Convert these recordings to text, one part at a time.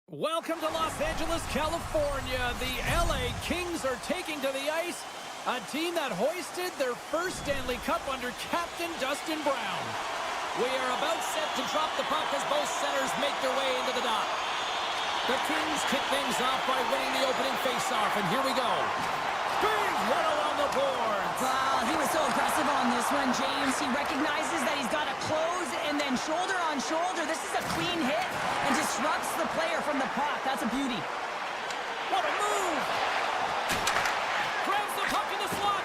Welcome to Los Angeles, California. The LA Kings are taking to the ice a team that hoisted their first Stanley Cup under Captain Dustin Brown. We are about set to drop the puck as both centers make their way into the dot. The Kings kick things off by winning the opening faceoff, and here we go. Big hit along the boards. Wow, he was so aggressive on this one, James. He recognizes that he's got to close and then shoulder on shoulder. This is a clean hit and disrupts the player from the puck. That's a beauty. What a move! Grabs the puck in the slot.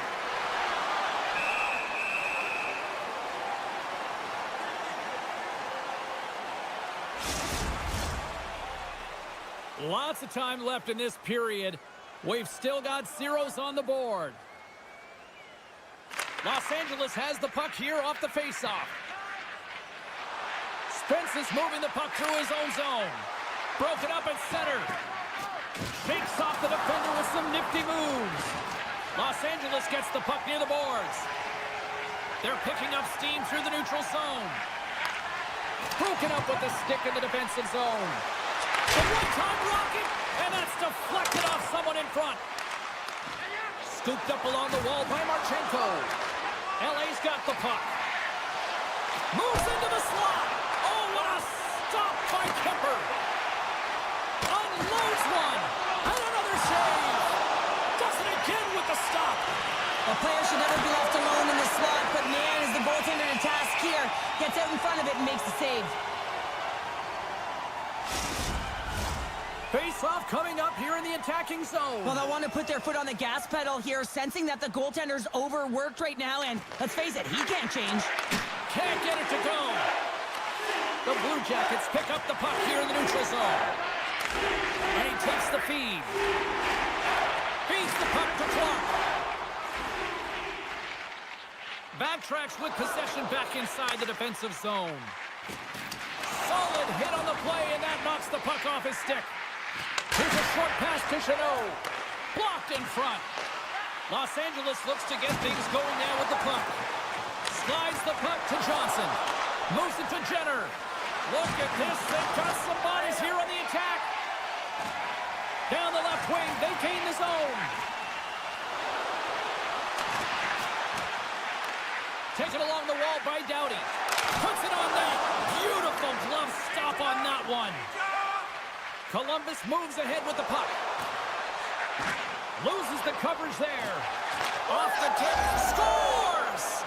Lots of time left in this period. We've still got zeros on the board. Los Angeles has the puck here off the faceoff. Spence is moving the puck through his own zone. Broken up at center. Shakes off the defender with some nifty moves. Los Angeles gets the puck near the boards. They're picking up steam through the neutral zone. Broken up with the stick in the defensive zone. The one-time rocket, and that's deflected off someone in front. Scooped up along the wall by Marchenko. LA's got the puck. Moves into the slot. Oh, what a stop by Kemper. Unloads one. And another save. Does it again with the stop. The player should never be left alone in the slot, but man, is the goaltender to task here. Gets out in front of it and makes the save. Face-off coming up here in the attacking zone. Well, they'll want to put their foot on the gas pedal here, sensing that the goaltender's overworked right now, and let's face it, he can't change. Can't get it to go. The Blue Jackets pick up the puck here in the neutral zone. And he takes the feed. Feeds the puck to Clark. Backtracks with possession back inside the defensive zone. Solid hit on the play, and that knocks the puck off his stick. Here's a short pass to Chanot. Blocked in front. Los Angeles looks to get things going now with the puck. Slides the puck to Johnson. Moves it to Jenner. Look at this. They've got some bodies here on the attack. Down the left wing. They gain the zone. Taken along the wall by Doughty. Puts it on net. Beautiful glove stop on that one. Columbus moves ahead with the puck. Loses the coverage there. Off the tip. Scores!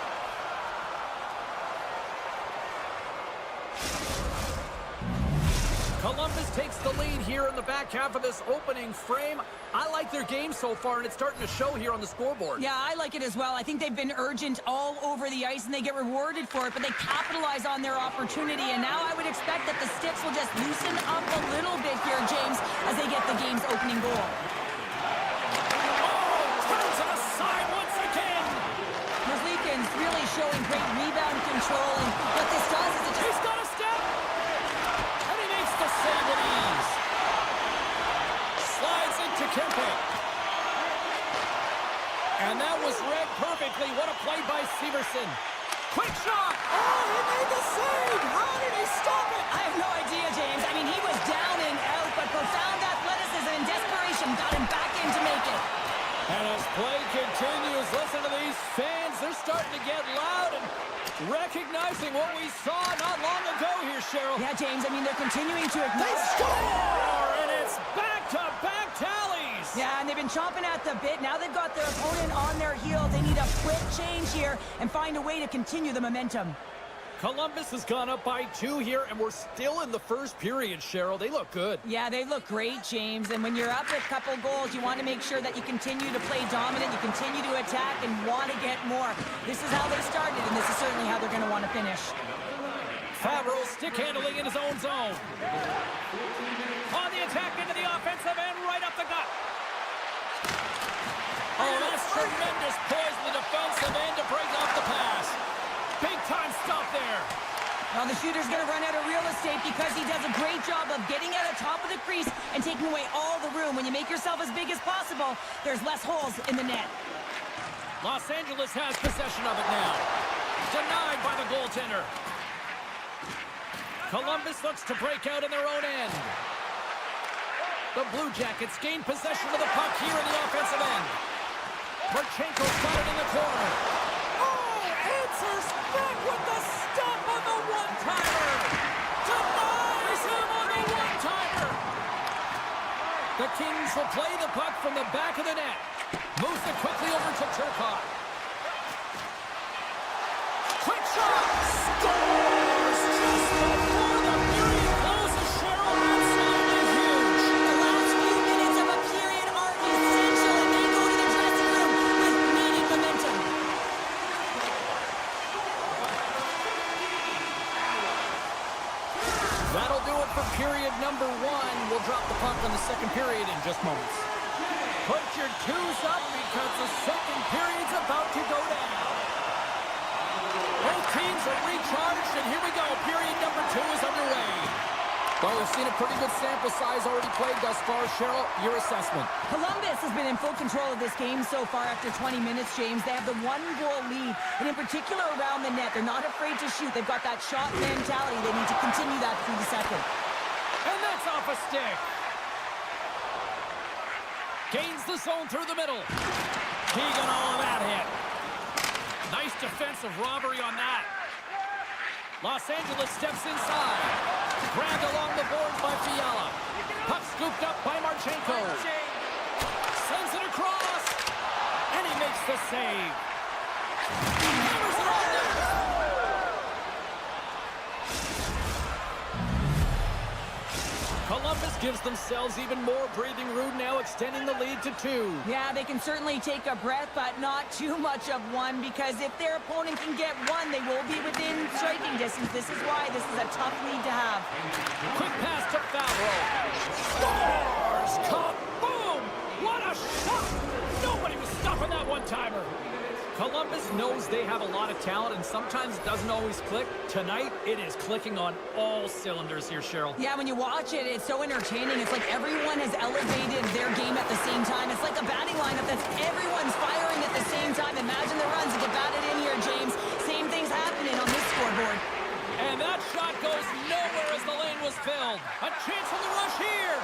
Columbus takes the lead here in the back half of this opening frame. I like their game so far, and it's starting to show here on the scoreboard. Yeah, I like it as well. I think they've been urgent all over the ice, and they get rewarded for it, but they capitalize on their opportunity, and now I would expect that the sticks will just loosen up a little bit here, James, as they get the game's opening goal. Oh, turns on the side once again. Merzlikins really showing great rebound control, and what this does is it just... He's got a step, and he makes the save with ease. Slides into Kempe. And that was read perfectly. What a play by Severson. Quick shot. Oh, he made the save. How did he stop it? I have no idea, James. I mean, he was down and out, but profound athleticism and desperation got him back in to make it. And as play continues, listen to these fans. They're starting to get loud and recognizing what we saw not long ago here, Cheryl. Yeah, James, I mean, they're continuing to They acknowledge... score! And it's back-to-back tallies! Yeah, and they've been chomping at the bit. Now they've got their opponent on their heels. They need a quick change here and find a way to continue the momentum. Columbus has gone up by 2 here, and we're still in the first period, Cheryl. They look good. Yeah, they look great, James. And when you're up a couple goals, you want to make sure that you continue to play dominant, you continue to attack, and want to get more. This is how they started, and this is certainly how they're going to want to finish. Favreau stick handling in his own zone. On the attack into the offensive end, right up the gut. Oh, that's tremendous poise in the defensive end to break off the pass. Big Big-time stop there. Well, the shooter's going to run out of real estate because he does a great job of getting at the top of the crease and taking away all the room. When you make yourself as big as possible, there's less holes in the net. Los Angeles has possession of it now. Denied by the goaltender. Columbus looks to break out in their own end. The Blue Jackets gain possession of the puck here in the offensive end. Marchenko's got it in the corner. Oh, answers back with the stop on the one-timer. Denies him on the one-timer. The Kings will play the puck from the back of the net. Moves it quickly over to Turcotte. Quick shot! Scores just before the period closes. Cheryl, absolutely huge. The last few minutes of a period are essential, and they go to the dressing room with needed momentum. That'll do it for period number 1. We'll drop the puck on the second period in just moments. Put your twos up because the second period's about to go down. Both teams are recharged, and here we go. Period number 2 is underway. Well, we've seen a pretty good sample size already played thus far. Cheryl, your assessment. Columbus has been in full control of this game so far after 20 minutes, James. They have the one-goal lead, and in particular around the net. They're not afraid to shoot. They've got that shot mentality. They need to continue that through the second. And that's off a stick. Gains the zone through the middle. Keegan all of that hit. Nice defensive robbery on that. Los Angeles steps inside. Grabbed along the boards by Fiala. Puck scooped up by Marchenko. Sends it across. And he makes the save. He hammers it on there. Columbus gives themselves even more breathing room now, extending the lead to 2. Yeah, they can certainly take a breath, but not too much of one, because if their opponent can get one, they will be within striking distance. This is why this is a tough lead to have. Quick pass to Favreau. Scores! Kaboom! What a shot! Nobody was stopping that one-timer. Columbus knows they have a lot of talent, and sometimes it doesn't always click. Tonight, it is clicking on all cylinders here, Cheryl. Yeah, when you watch it, it's so entertaining. It's like everyone has elevated their game at the same time. It's like a batting lineup that's everyone's firing at the same time. Imagine the runs that get batted in here, James. Same thing's happening on this scoreboard. And that shot goes nowhere as the lane was filled. A chance on the rush here.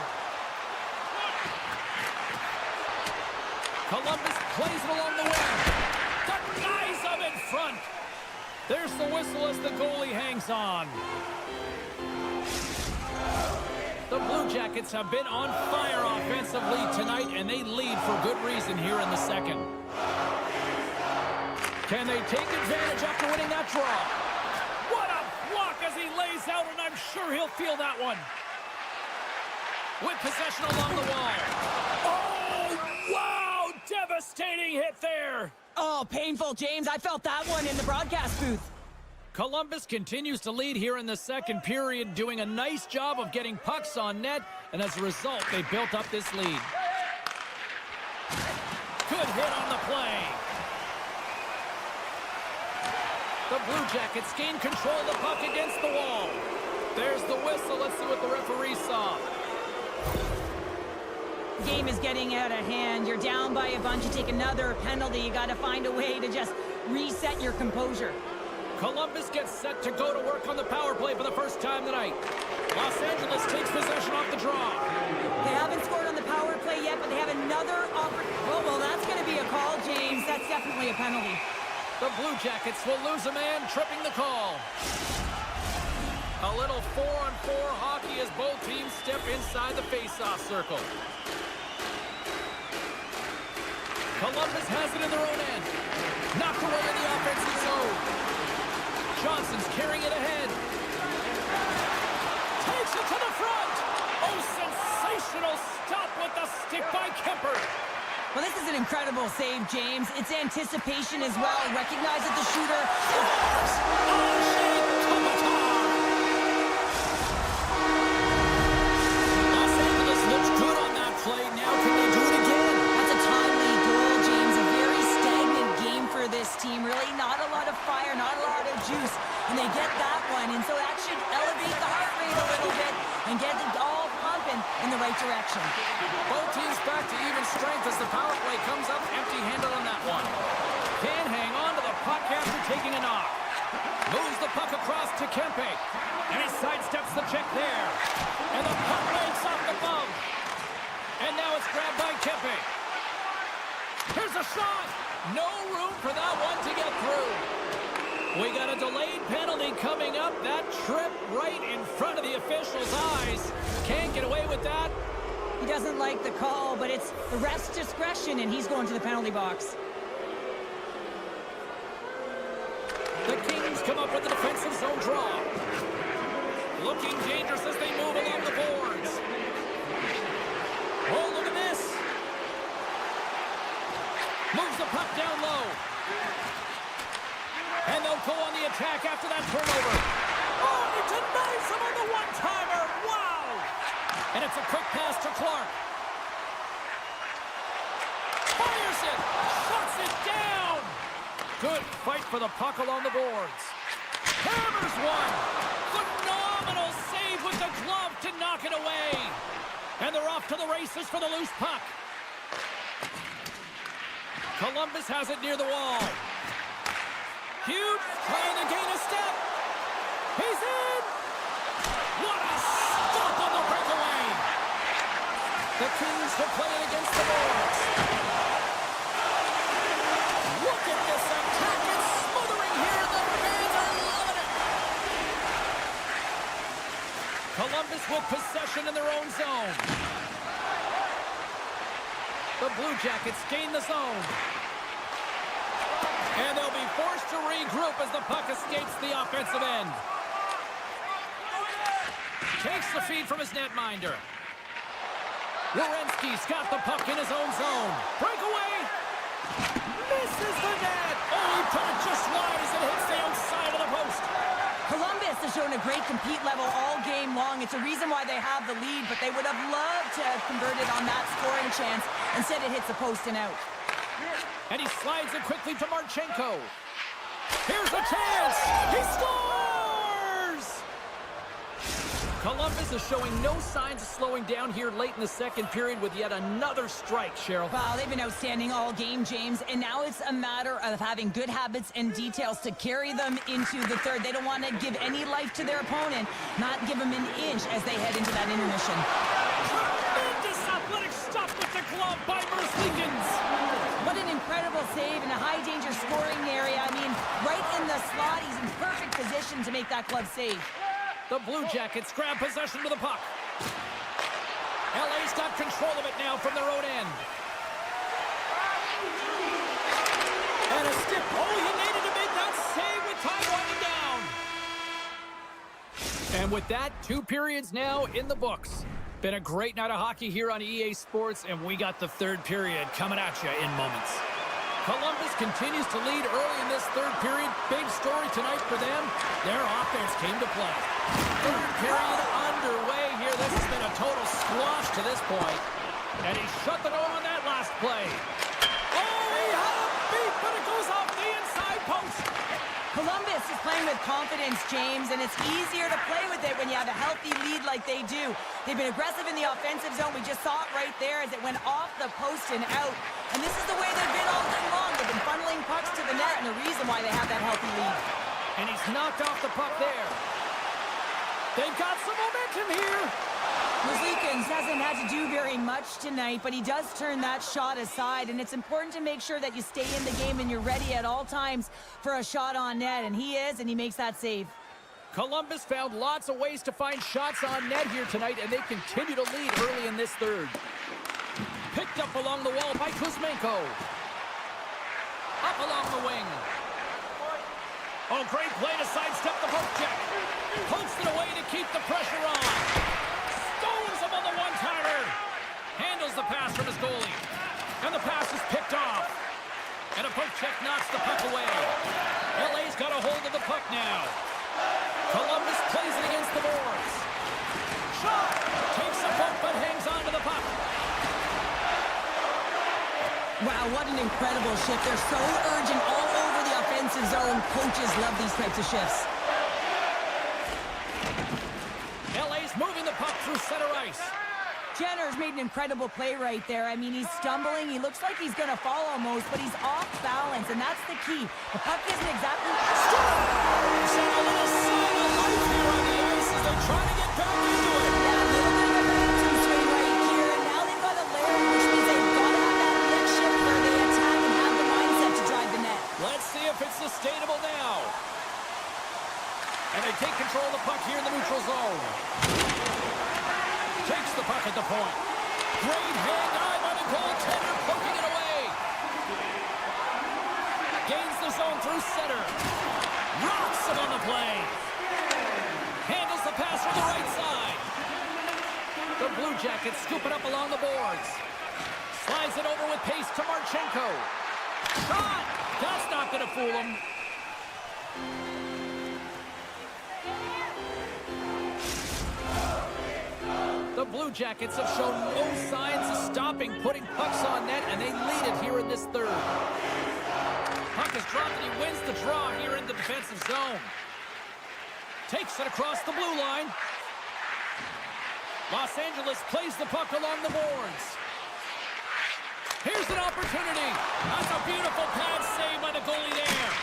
Columbus plays it along the wing. The guys up in front. There's the whistle as the goalie hangs on. The Blue Jackets have been on fire offensively tonight, and they lead for good reason here in the second. Can they take advantage after winning that draw? What a block as he lays out, and I'm sure he'll feel that one. With possession along the wall. Oh, wow! Devastating hit there. Oh, painful, James. I felt that one in the broadcast booth. Columbus continues to lead here in the second period, doing a nice job of getting pucks on net, and as a result, they built up this lead. Good hit on the play. The Blue Jackets gain control of the puck against the wall. There's the whistle. Let's see what the referee saw. Game is getting out of hand. You're down by a bunch. You take another penalty. You got to find a way to just reset your composure. Columbus gets set to go to work on the power play for the first time tonight. Los Angeles takes possession off the draw. They haven't scored on the power play yet, but they have another opportunity. Oh, well, that's going to be a call, James. That's definitely a penalty. The Blue Jackets will lose a man, tripping the call. A little 4-on-4 hockey as both teams step inside the face-off circle. Columbus has it in their own end. Knocked away in the offensive zone. Johnson's carrying it ahead. Takes it to the front. Oh, sensational stop with the stick by Kemper. Well, this is an incredible save, James. It's anticipation as well. Recognize that the shooter is... Los Angeles looks good on that play. Now can they do it again? That's a timely goal, James. A very stagnant game for this this team. Really not a lot of fire, not a lot of juice. And they get that one. And so that should elevate the heart rate a little bit and get it all pumping in the right direction. Both teams back to even strength as the power play comes up empty-handed on that one. Can hang on to the puck after taking a knock. Moves the puck across to Kempe. And he sidesteps the check there. And the puck makes off the bump. And now it's grabbed by Kempe. Here's a shot. No room for that one to get through. We got a delayed penalty coming up. That trip right in front of the official's eyes. Can't get away with that. He doesn't like the call, but it's the ref's discretion, and he's going to the penalty box. The Kings come up with a defensive zone draw. Looking dangerous as they move along the boards. Oh, look at this. Moves the puck down low. And they'll go on the attack after that turnover. Oh, he denies him on the one-timer. Wow. And it's a quick pass to Clark. Fires it. Shuts it down. Good fight for the puck along the boards. Hammers one. Phenomenal save with the glove to knock it away. And they're off to the races for the loose puck. Columbus has it near the wall. Huge, trying to gain a step. He's in. What a stop on the breakaway. The Kings will play it against the boards. Look at this attack. It's smothering here. The fans are loving it. Columbus with possession in their own zone. The Blue Jackets gain the zone. And they'll be forced to regroup as the puck escapes the offensive end. Takes the feed from his netminder. Werenski's got the puck in his own zone. Breakaway. Misses the net. Oh, he put it just wide as it hits the outside of the post. Columbus has shown a great compete level all game long. It's a reason why they have the lead, but they would have loved to have converted on that scoring chance. Instead, it hits the post and out. And he slides it quickly to Marchenko. Here's a chance. He scores! Columbus is showing no signs of slowing down here late in the second period with yet another strike, Cheryl. Wow, they've been outstanding all game, James, and now it's a matter of having good habits and details to carry them into the third. They don't want to give any life to their opponent, not give them an inch as they head into that intermission. Tremendous athletic stuff with the glove by Merzlikins. What an incredible save in a high-danger scoring area. I mean, right in the slot, he's in perfect position to make that glove save. The Blue Jackets grab possession with the puck. LA's got control of it now from their own end. And a stick. Oh, he needed to make that save with time winding down. And with that, 2 periods now in the books. Been a great night of hockey here on EA Sports, and we got the third period coming at you in moments. Columbus continues to lead early in this third period. Big story tonight for them. Their offense came to play. Third period underway here. This has been a total squash to this point. And he shut the door on that last play. Oh, he had a beat, but it goes off the inside post. Columbus is playing with confidence, James, and it's easier to play with it when you have a healthy lead like they do. They've been aggressive in the offensive zone. We just saw it right there as it went off the post and out. And this is the way they've been all game long. They've been funneling pucks to the net, and the reason why they have that healthy lead. And he's knocked off the puck there. They've got some momentum here. Merzlikins hasn't had to do very much tonight, but he does turn that shot aside, and it's important to make sure that you stay in the game and you're ready at all times for a shot on net, and he is, and he makes that save. Columbus found lots of ways to find shots on net here tonight, and they continue to lead early in this third. Picked up along the wall by Kuzmenko. Up along the wing. Oh, great play to sidestep the poke check. Pokes it away to keep the pressure on. Stones him on the one-timer. Handles the pass from his goalie. And the pass is picked off. And a poke check knocks the puck away. LA's got a hold of the puck now. Columbus plays it against the boards. Shot! Takes the poke but hangs on to the puck. Wow, what an incredible shift. They're so urgent all over defensive zone. Coaches love these types of shifts. LA's moving the puck through center ice. Jenner's made an incredible play right there. I mean, he's stumbling. He looks like he's going to fall almost, but he's off balance, and that's the key. The puck isn't exactly... Seeing a little sign of life here on the ice as they try to get back into it. Yeah, a little bit of a momentum swing right here, and now they've got a layer, which means they've got to have that quick shift where they attack and have the mindset to drive the net. Let's see if it's sustainable now. And they take control of the puck here in the neutral zone. Takes the puck at the point. Great hand eye by the goaltender, poking it away. Gains the zone through center. Rocks him on the play. Handles the pass from the right side. The Blue Jackets scoop it up along the boards. Slides it over with pace to Marchenko. Shot! That's not going to fool him. The Blue Jackets have shown no signs of stopping putting pucks on net, and they lead it here in this third. Puck is dropped, and he wins the draw here in the defensive zone. Takes it across the blue line. Los Angeles plays the puck along the boards. Here's an opportunity. That's a beautiful pad save by the goalie there.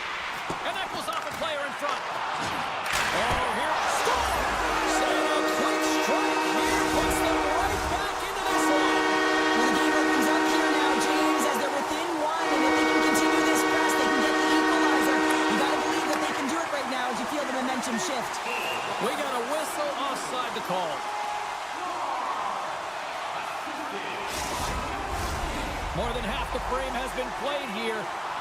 And that goes off a player in front. Oh, here. Score! And a quick strike here puts them right back into this one. Well, the game opens up here now, James, as they're within one, and if they can continue this press, they can get the equalizer. You got to believe that they can do it right now as you feel the momentum shift. We got a whistle offside to call. More than half the frame has been played here.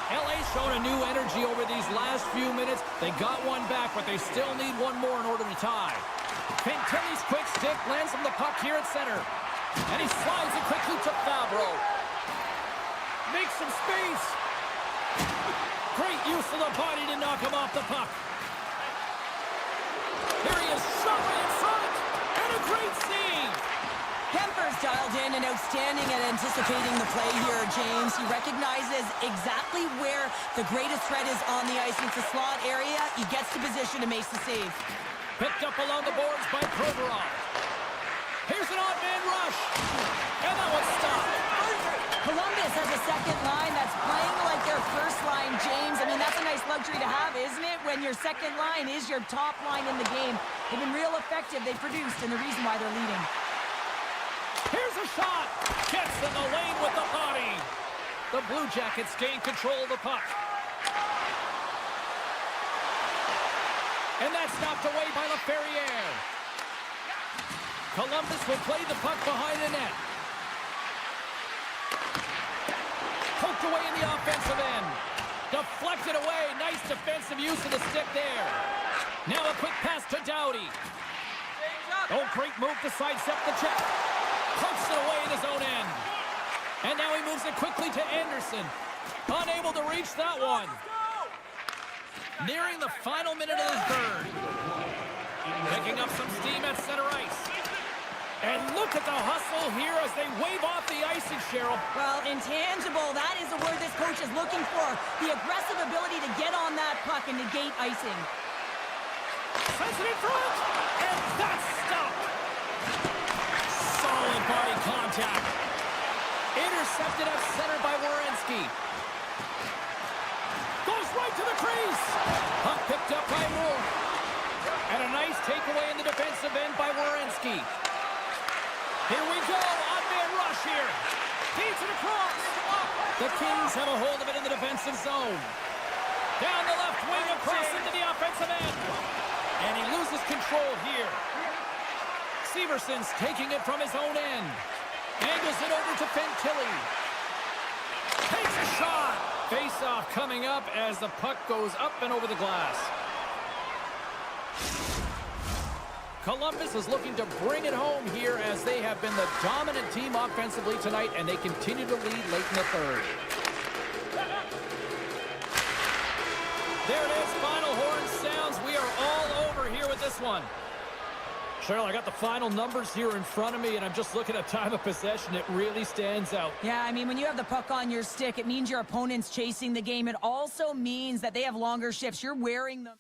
LA's shown a new energy over these last few minutes. They got one back, but they still need one more in order to tie. Fantilli's quick stick lands from the puck here at center. And he slides it quickly to Fabro. Makes some space. Great use of the body to knock him off the puck. Here he is, shot right in front. And a great save. Kemper's dialed in and outstanding at anticipating the play here, James. He recognizes exactly where the greatest threat is on the ice. It's a slot area. He gets to position and makes the save. Picked up along the boards by Provorov. Here's an odd man rush. And that one's stopped. Columbus has a second line that's playing like their first line, James. I mean, that's a nice luxury to have, isn't it? When your second line is your top line in the game. They've been real effective. They've produced, and the reason why they're leading. Here's a shot. Gets in the lane with the body. The Blue Jackets gain control of the puck. And that's knocked away by LaFerriere. Columbus will play the puck behind the net. Poked away in the offensive end. Deflected away. Nice defensive use of the stick there. Now a quick pass to Doughty. Oh, great move to sidestep the check. Pokes it away in his own end. And now he moves it quickly to Anderson. Unable to reach that one. Nearing the final minute of the third. Picking up some steam at center ice. And look at the hustle here as they wave off the icing, Cheryl. Well, intangible, that is the word this coach is looking for. The aggressive ability to get on that puck and negate icing. Sends it in front. And that's stopped. Solid body contact. Intercepted at center by Werenski. Goes right to the crease. Puck picked up by Moore. And a nice takeaway in the defensive end by Werenski. Here we go. Odd man rush here. Feeds it across. The Kings have a hold of it in the defensive zone. Down the left wing across into the offensive end. And he loses control here. Severson's taking it from his own end. Angles it over to Fantilli. Takes a shot. Face-off coming up as the puck goes up and over the glass. Columbus is looking to bring it home here as they have been the dominant team offensively tonight, and they continue to lead late in the third. There it is. Final horn sounds. We are all over here with this one. Cheryl, I got the final numbers here in front of me, and I'm just looking at time of possession. It really stands out. Yeah, I mean, when you have the puck on your stick, it means your opponent's chasing the game. It also means that they have longer shifts. You're wearing them.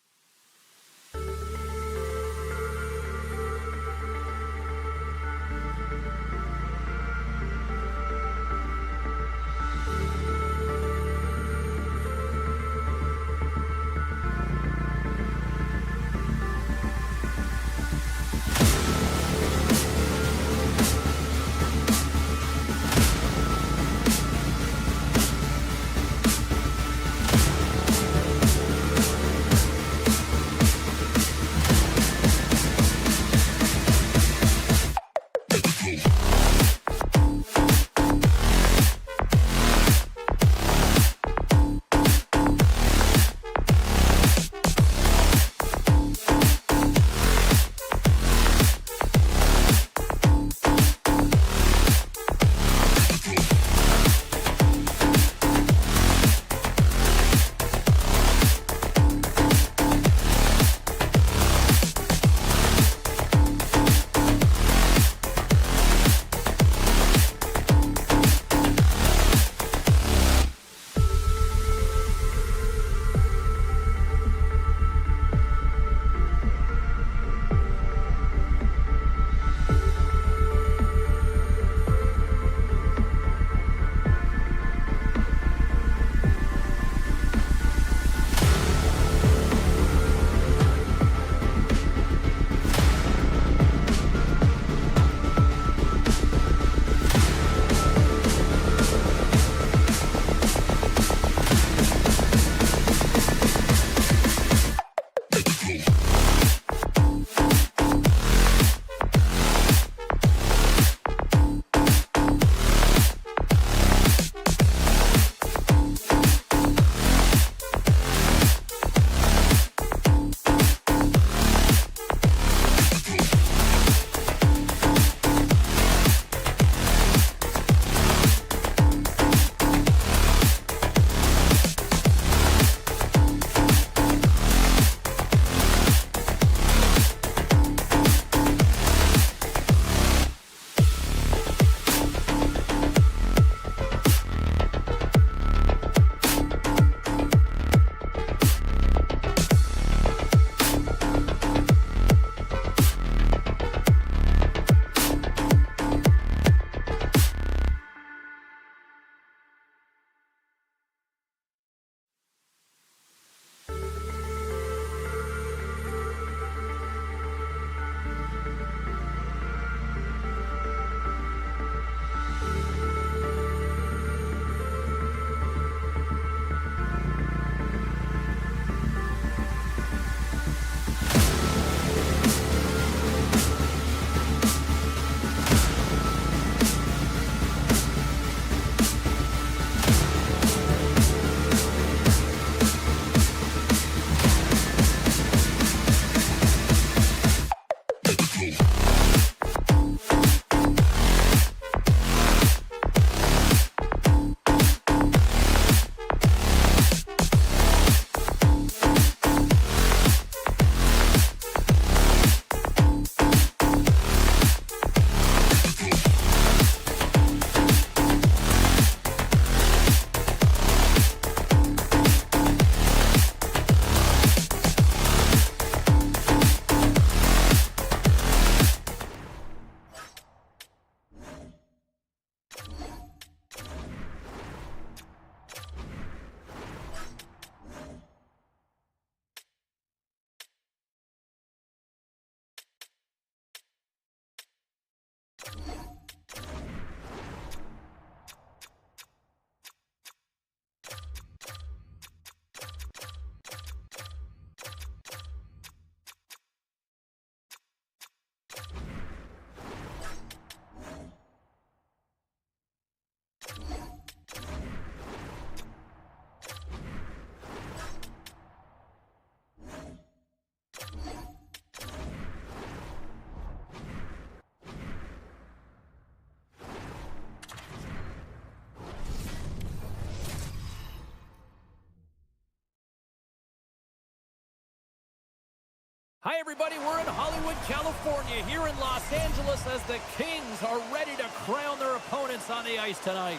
Hi, everybody. We're in Hollywood, California, here in Los Angeles as the Kings are ready to crown their opponents on the ice tonight.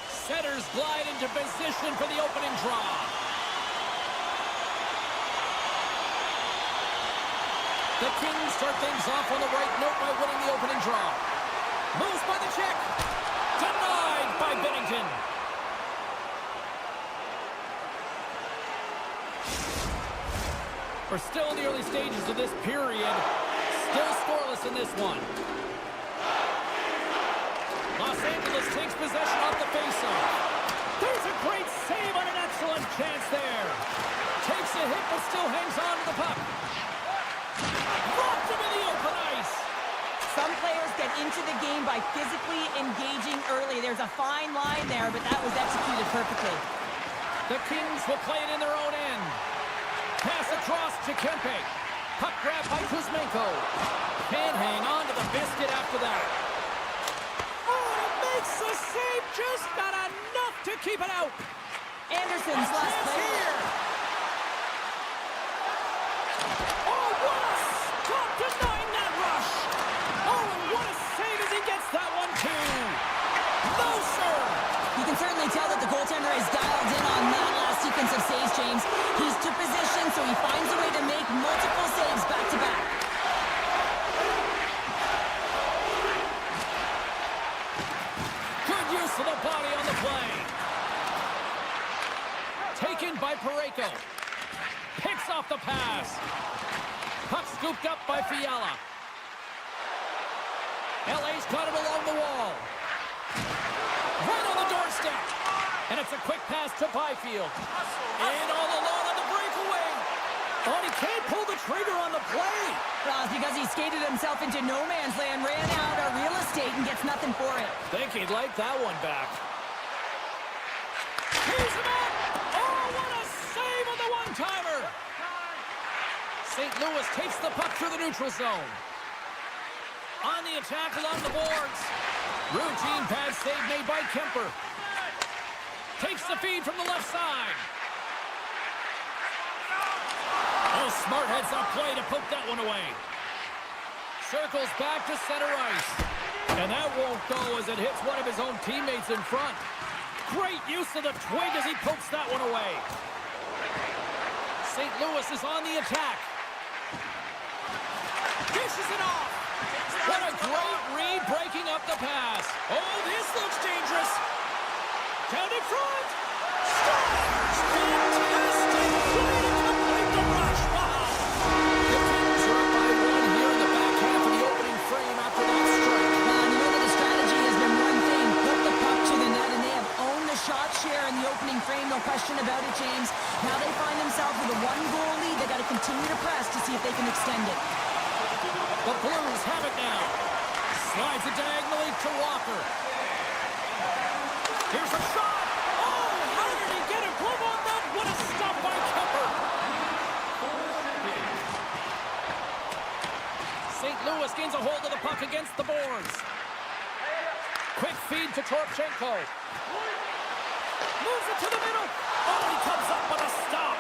Setters glide into position for the opening draw. The Kings start things off on the right note by winning the opening draw. Moves by the check. Denied by Bennington. We're still in the early stages of this period. Still scoreless in this one. Los Angeles takes possession off the faceoff. There's a great save on an excellent chance there. Takes a hit but still hangs on to the puck. Dropped him in the open ice. Some players get into the game by physically engaging early. There's a fine line there, but that was executed perfectly. The Kings will play it in their own end. Pass across to Kempe. Puck grab by Kuzmenko. Can't hang on to the biscuit after that. Oh, makes the save. Just not enough to keep it out. Anderson's last play. Here. Oh, what a stop denying that rush. Oh, and what a save as he gets that one, too. No, sir. You can certainly tell that the goaltender is dialed in on that last sequence of saves, James. He's to position, so he finds a way to make multiple saves back-to-back. Good use of the body on the play. Taken by Parayko. Picks off the pass. Puck scooped up by Fiala. LA's got it along the wall. Right on the doorstep. And it's a quick pass to Byfield. And all alone on the breakaway. Oh, he can't pull the trigger on the play. Well, it's because he skated himself into no man's land, ran out of real estate, and gets nothing for it. Think he'd like that one back. He's him up. Oh, what a save on the one-timer. St. Louis takes the puck through the neutral zone. On the attack along the boards. Routine pad save made by Kemper. Takes the feed from the left side. Oh, smart heads-up play to poke that one away. Circles back to center ice. And that won't go as it hits one of his own teammates in front. Great use of the twig as he pokes that one away. St. Louis is on the attack. Dishes it off. What a great read breaking up the pass. Oh, this looks dangerous. Down in front. Stars. Fantastic play to complete the rush. Wow. The Kings are up by one here in the back half of the opening frame after that strike. Well, you know that the strategy has been one thing. Put the puck to the net, and they have owned the shot share in the opening frame. No question about it, James. Now they find themselves with a one-goal lead. They got to continue to press to see if they can extend it. The Blues have it now. Slides it diagonally to Walker. Here's a shot. Oh, how did he get a glove on that? What a stop by Kemper. St. Louis gains a hold of the puck against the boards. Quick feed to Toropchenko. Moves it to the middle. Oh, he comes up with a stop.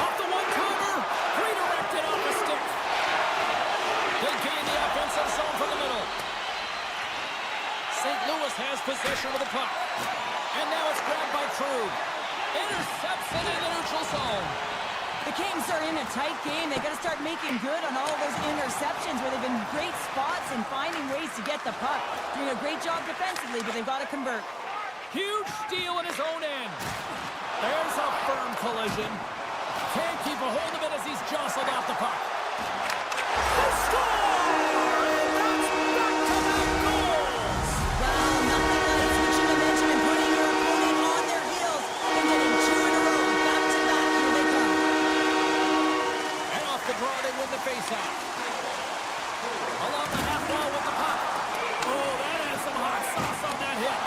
Off the one-timer. Redirected off the stick. They gain the offensive zone from the middle. St. Louis has possession of the puck. And now it's grabbed by Krug. Intercepts it in the neutral zone. The Kings are in a tight game. They got to start making good on all of those interceptions where they've been great spots and finding ways to get the puck. Doing a great job defensively, but they've got to convert. Huge steal in his own end. There's a firm collision. Can't keep a hold of it as he's jostled off the puck. They score! And that's back-to-back goals! Well, nothing like switching momentum and putting your opponent on their heels and getting two in a row. Back-to-back, here they come. And off the draw, they win the faceoff. Along the half wall with the puck. Oh, that has some hot sauce on that hit.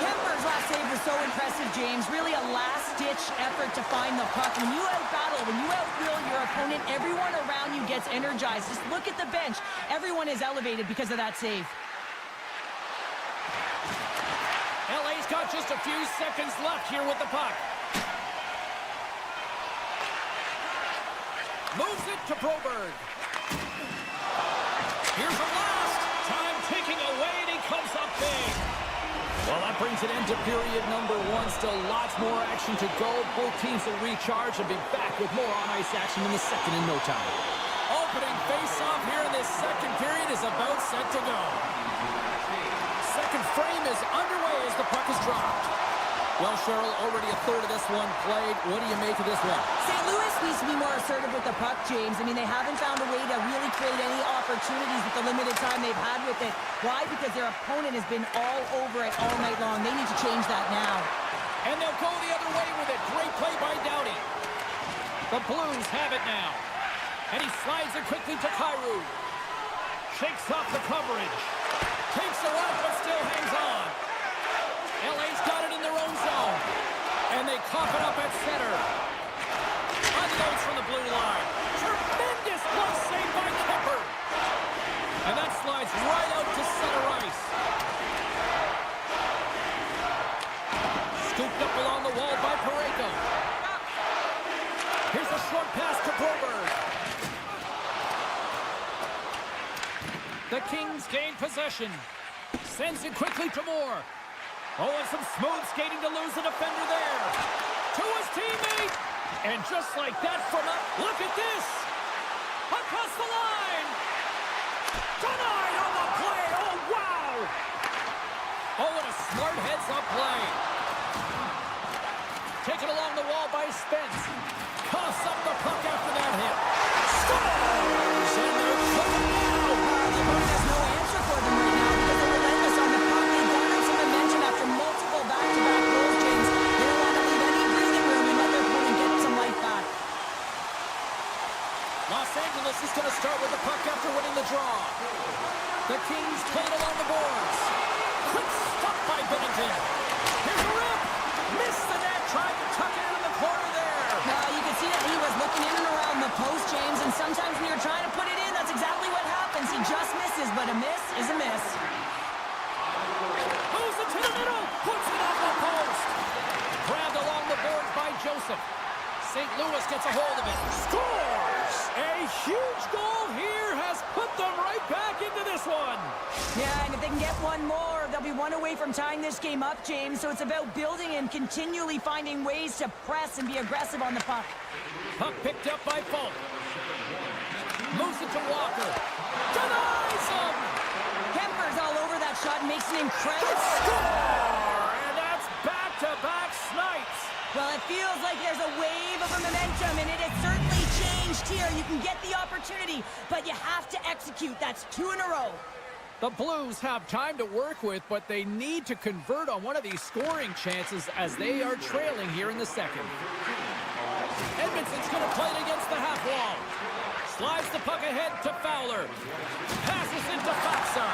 Kemper's last save was so impressive, James. Really a last-ditch effort to find the puck. When you out-battle, when you out-will your opponent, everyone around you gets energized. Just look at the bench. Everyone is elevated because of that save. LA's got just a few seconds left here with the puck. Moves it to Broberg. Here's a blast. Time ticking away, and he comes up big. Well, that brings an end to period number one. Still lots more action to go. Both teams will recharge and be back with more on-ice action in the second in no time. Opening face-off here in this second period is about set to go. Second frame is underway as the puck is dropped. Well, Cheryl, already a third of this one played. What do you make of this one? St. Louis needs to be more assertive with the puck, James. I mean, they haven't found a way to really create any opportunities with the limited time they've had with it. Why? Because their opponent has been all over it all night long. They need to change that now. And they'll go the other way with it. Great play by Doughty. The Blues have it now. And he slides it quickly to Kyrou. Shakes off the coverage. Takes a run, but still hangs on. LA's got it in their own zone. And they cough it up at center. Unloads from the blue line. Tremendous play saved by Kemper. And that slides right out to center ice. Scooped up along the wall by Parayko. Here's a short pass to Broberg. The Kings gain possession. Sends it quickly to Moore. Oh, and some smooth skating to lose the defender there. To his teammate. And just like that from up, look at this. Across the line. Denied on the play. Oh, wow. Oh, what a smart heads-up play. Taken along the wall by Spence. Coughs up the puck after that hit. Scores! And they're cooking now. The puck has no answer for them right now because they're relentless on the puck. They've garnered some momentum after multiple back-to-back goals, James. They don't want to leave any breathing room and let their opponent get some life back. Los Angeles is going to start with the puck after winning the draw. The Kings play it along the boards. Quick stop by Binnington. Here's a rip. Missed the net. Tried to tuck it in the corner there. Now, you can see that he was looking in and around the post, James, and sometimes when you're trying to put it in, that's exactly what happens. He just misses, but a miss is a miss. Moves it to the middle. Puts it off the post. Grabbed along the boards by Joseph. St. Louis gets a hold of it. Scores! A huge goal here has put them right back into this one. Yeah, and if they can get one more, they'll be one away from tying this game up, James. So it's about building and continually finding ways to press and be aggressive on the puck. Puck picked up by Fulton. Moves it to Walker. Denies him! Kemper's all over that shot and makes an incredible Score! And that's back-to-back snipes. Well, it feels like there's a wave of momentum, and it has certainly changed here. You can get the opportunity, but you have to execute. That's 2 in a row. The Blues have time to work with, but they need to convert on one of these scoring chances as they are trailing here in the second. Edmondson's going to play it against the half wall. Slides the puck ahead to Fowler. Passes into Faksa.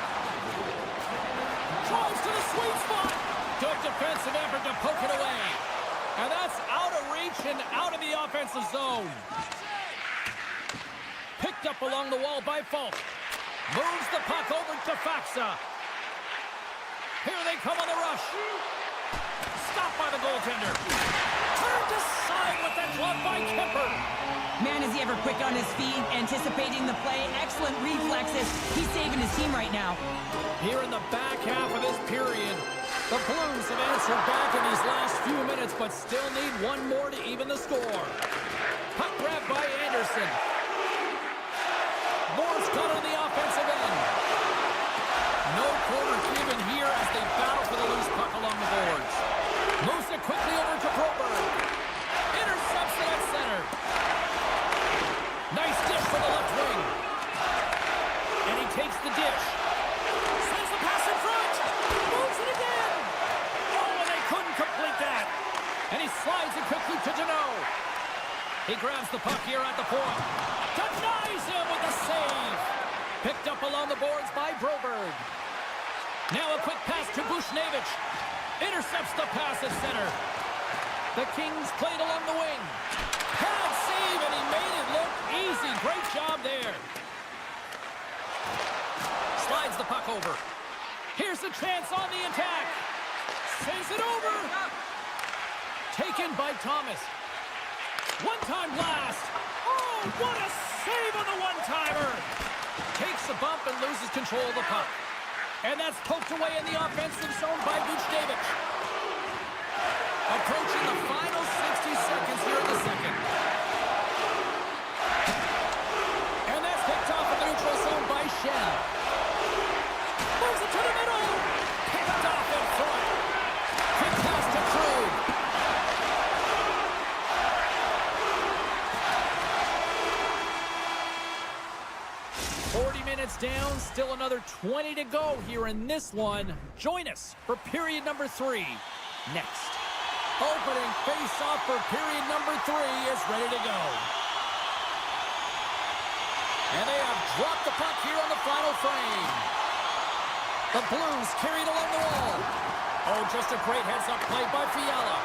Drives to the sweet spot. Good defensive effort to poke it away. And that's out of reach and out of the offensive zone. Picked up along the wall by Fulk. Moves the puck over to Faksa. Here they come on the rush. Stopped by the goaltender. Turned aside with that glove by Kemper. Man, is he ever quick on his feet, anticipating the play. Excellent reflexes. He's saving his team right now. Here in the back half of this period, the Blues have answered back in these last few minutes, but still need one more to even the score. Puck grab by Anderson. Moore's got on the offensive end. No quarter given here as they battle for the loose puck along the boards. Moves it quickly over to Broberg. Intercepts it at center. Nice dish for the left wing. And he takes the dish. Sends the pass in front. Moves it again. Oh, and they couldn't complete that. And he slides it quickly to Deneau. He grabs the puck here at the point. Denies him with a save. Picked up along the boards by Broberg. Now a quick pass to Bushnevich. Intercepts the pass at center. The Kings played along the wing. Hard save, and he made it look easy. Great job there. Slides the puck over. Here's a chance on the attack. Sends it over. Taken by Thomas. One-time blast. Oh! what a save on the one-timer! Takes a bump and loses control of the puck. And that's poked away in the offensive zone by Vucevic. Approaching the final 60 seconds here in the second. And that's picked off in the neutral zone by Shen. Moves it to the middle. Picked off in front. Quick pass to Krug. 40 minutes down, still another 20 to go here in this one. Join us for period number 3 next. Opening face-off for period number 3 is ready to go. And they have dropped the puck here on the final frame. The Blues carried along the wall. Oh, just a great heads-up play by Fiala.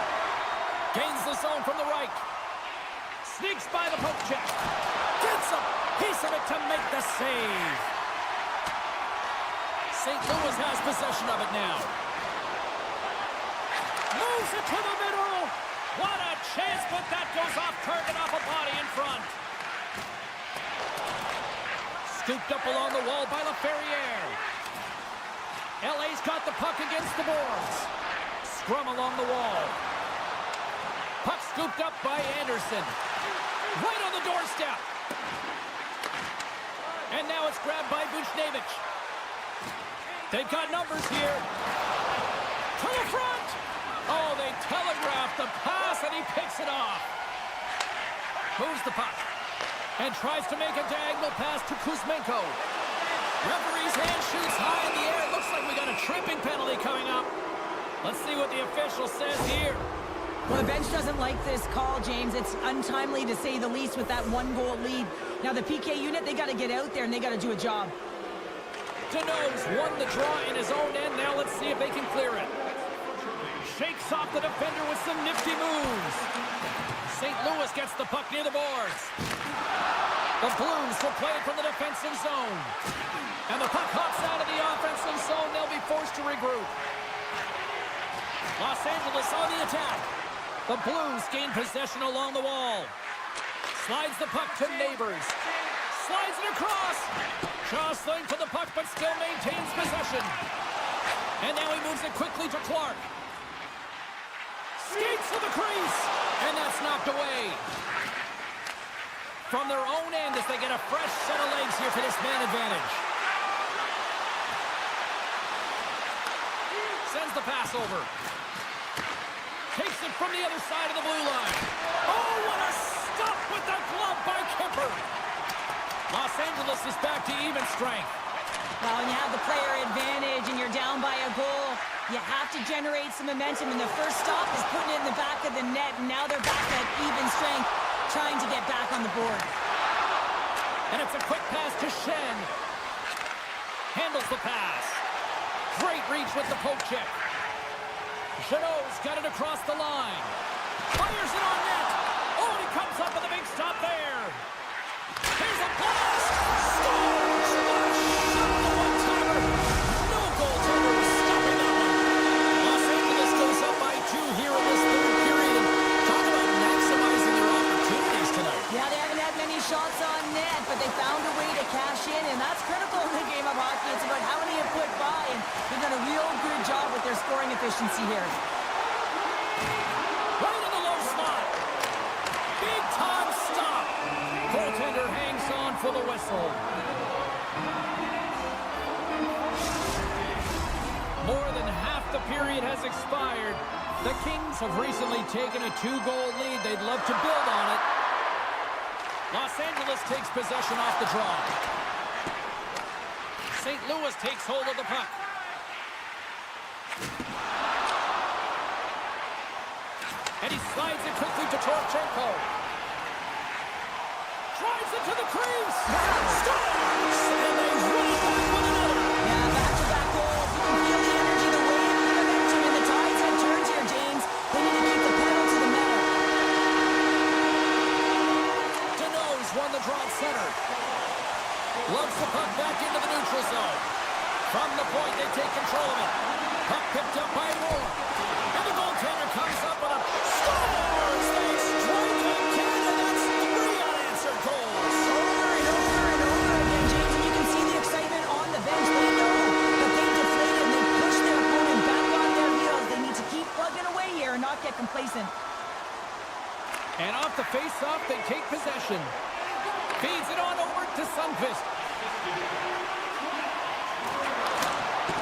Gains the zone from the right. Sneaks by the poke check. Gets a piece of it to make the save. St. Louis has possession of it now. Moves it to the middle. What a chance, but that goes off target off a body in front. Scooped up along the wall by LaFerriere. LA's got the puck against the boards. Scrum along the wall. Puck scooped up by Anderson. Right on the doorstep. And now it's grabbed by Vucevic. They've got numbers here. To the front. Oh, they telegraphed the pass, and he picks it off. Moves the puck. And tries to make a diagonal pass to Kuzmenko. Referee's hand shoots high in the air. It looks like we got a tripping penalty coming up. Let's see what the official says here. Well, the bench doesn't like this call, James. It's untimely to say the least with that one-goal lead. Now, the PK unit, they got to get out there and they got to do a job. Deneau's won the draw in his own end. Now let's see if they can clear it. Shakes off the defender with some nifty moves. St. Louis gets the puck near the boards. The Blues will play it from the defensive zone. And the puck hops out of the offensive zone. They'll be forced to regroup. Los Angeles on the attack. The Blues gain possession along the wall. Slides the puck to Neighbors. Slides it across. Jostling for the puck, but still maintains possession. And now he moves it quickly to Clark. Skates to the crease. And that's knocked away. From their own end as they get a fresh set of legs here for this man advantage. Sends the pass over. Takes it from the other side of the blue line. Oh, what a stop with the glove by Kemper. Los Angeles is back to even strength. Well, when you have the player advantage and you're down by a goal, you have to generate some momentum. And the first stop is putting it in the back of the net. And now they're back at even strength, trying to get back on the board. And it's a quick pass to Shen. Handles the pass. Great reach with the poke check. Jeannot's got it across the line. Fires it on net. Oh, and he comes up with a big stop there. Here's a blast. Scores. What a shot on the one-timer. No goaltender was stopping that one. Los Angeles goes up by 2 here in this third period. And talk about maximizing their opportunities tonight. Yeah, they haven't had many shots on net, but they found a way to cash in, and that's critical in the game of hockey. It's about how many you put by, and they've done a real good job with their scoring efficiency here. Right in the low slot. Big time stop. Goaltender hangs on for the whistle. More than half the period has expired. The Kings have recently taken a 2-goal lead. They'd love to build on it. Los Angeles takes possession off the draw. St. Louis takes hold of the puck. And he slides it quickly to Torchenko. Drives it to the crease. Scores! And they run it back with another. Yeah, back-to-back goals. You can feel the energy, the weight, and the momentum, and the tides have turned here, James. They need to keep the pedal to the metal. Deneau's won the draw at center. Loves the puck back into the neutral zone. From the point, they take control of it. Puck picked up by Moore. And the goaltender comes up with a scores! They strike again, and that's 3 unanswered goals. And off the face-off, they take possession. Feeds it on over to Sundqvist.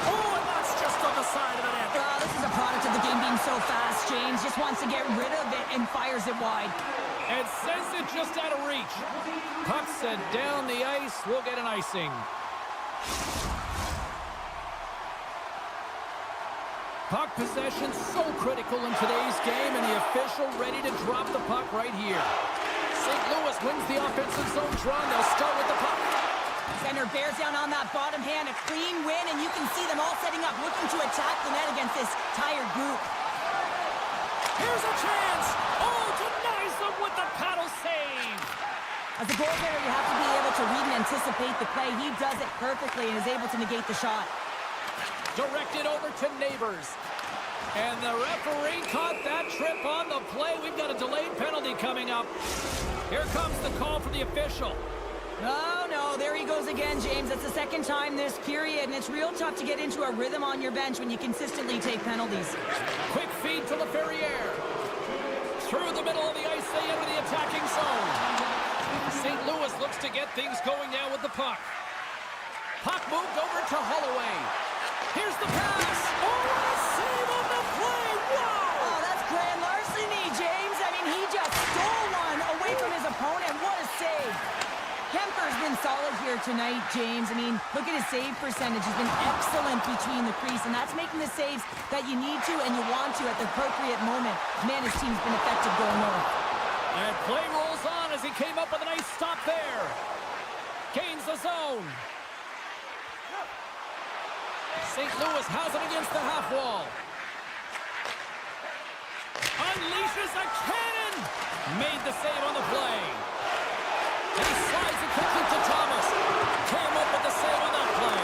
Oh, and that's just on the side of the net. This is a product of the game being so fast. James just wants to get rid of it and fires it wide. And sends it just out of reach. Puck sent down the ice. We'll get an icing. Puck possession so critical in today's game, and the official ready to drop the puck right here. St. Louis wins the offensive zone draw, and they'll start with the puck. Center bears down on that bottom hand, a clean win, and you can see them all setting up, looking to attack the net against this tired group. Here's a chance! Oh, denies them with the paddle save! As a goaltender, you have to be able to read and anticipate the play. He does it perfectly and is able to negate the shot. Directed over to Neighbors. And the referee caught that trip on the play. We've got a delayed penalty coming up. Here comes the call from the official. Oh, no, there he goes again, James. That's the second time this period, and it's real tough to get into a rhythm on your bench when you consistently take penalties. Quick feed to LaFerriere. Through the middle of the ice, they enter the attacking zone. St. Louis looks to get things going now with the puck. Puck moved over to Holloway. Here's the pass. Oh, what a save on the play. Wow! Oh, that's grand larceny, James. I mean, he just stole one away from his opponent. What a save. Kemper's been solid here tonight, James. I mean, look at his save percentage. He's been excellent between the crease, and that's making the saves that you need to and you want to at the appropriate moment. Man, his team's been effective going north. And play rolls on as he came up with a nice stop there. Gains the zone. St. Louis has it against the half wall. Unleashes a cannon. Made the save on the play. And he slides it quickly to Thomas. Came up with the save on that play.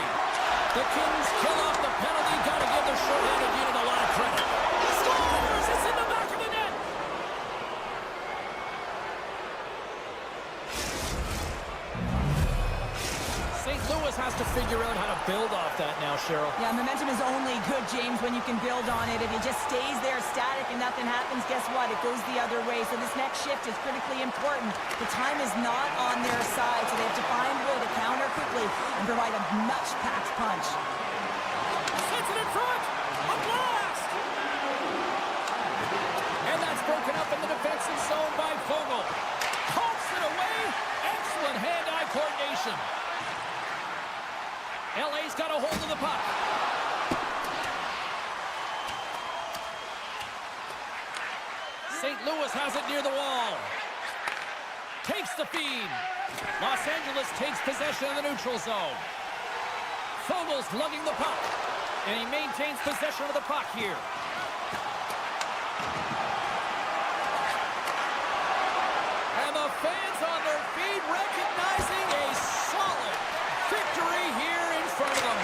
The Kings kill off the penalty. Got to give the short-handed unit a lot of credit. Scores! It's in the back of the net. St. Louis has to figure out how to build off that now, Cheryl. Yeah, momentum is only good, James, when you can build on it. If it just stays there static and nothing happens, guess what? It goes the other way. So this next shift is critically important. The time is not on their side, so they have to find a way to counter quickly and provide a much-packed punch. Sets it in front! A blast! And that's broken up in the defensive zone by Vogel. Pokes it away. Excellent hand-eye coordination. LA's got a hold of the puck. St. Louis has it near the wall. Takes the feed. Los Angeles takes possession of the neutral zone. Fogel's lugging the puck. And he maintains possession of the puck here. And the fans on their feet recognizing a solid victory here in front of them.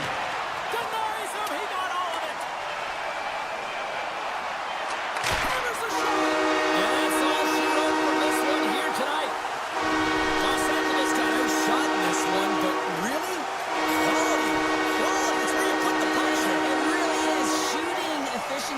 Denies him. He got all of it. Hammers the shot. And that's all she wrote for this one here tonight. Los Angeles got outshot in this one, but really? Quality. It's where you put the punch here. It really is. Shooting efficiency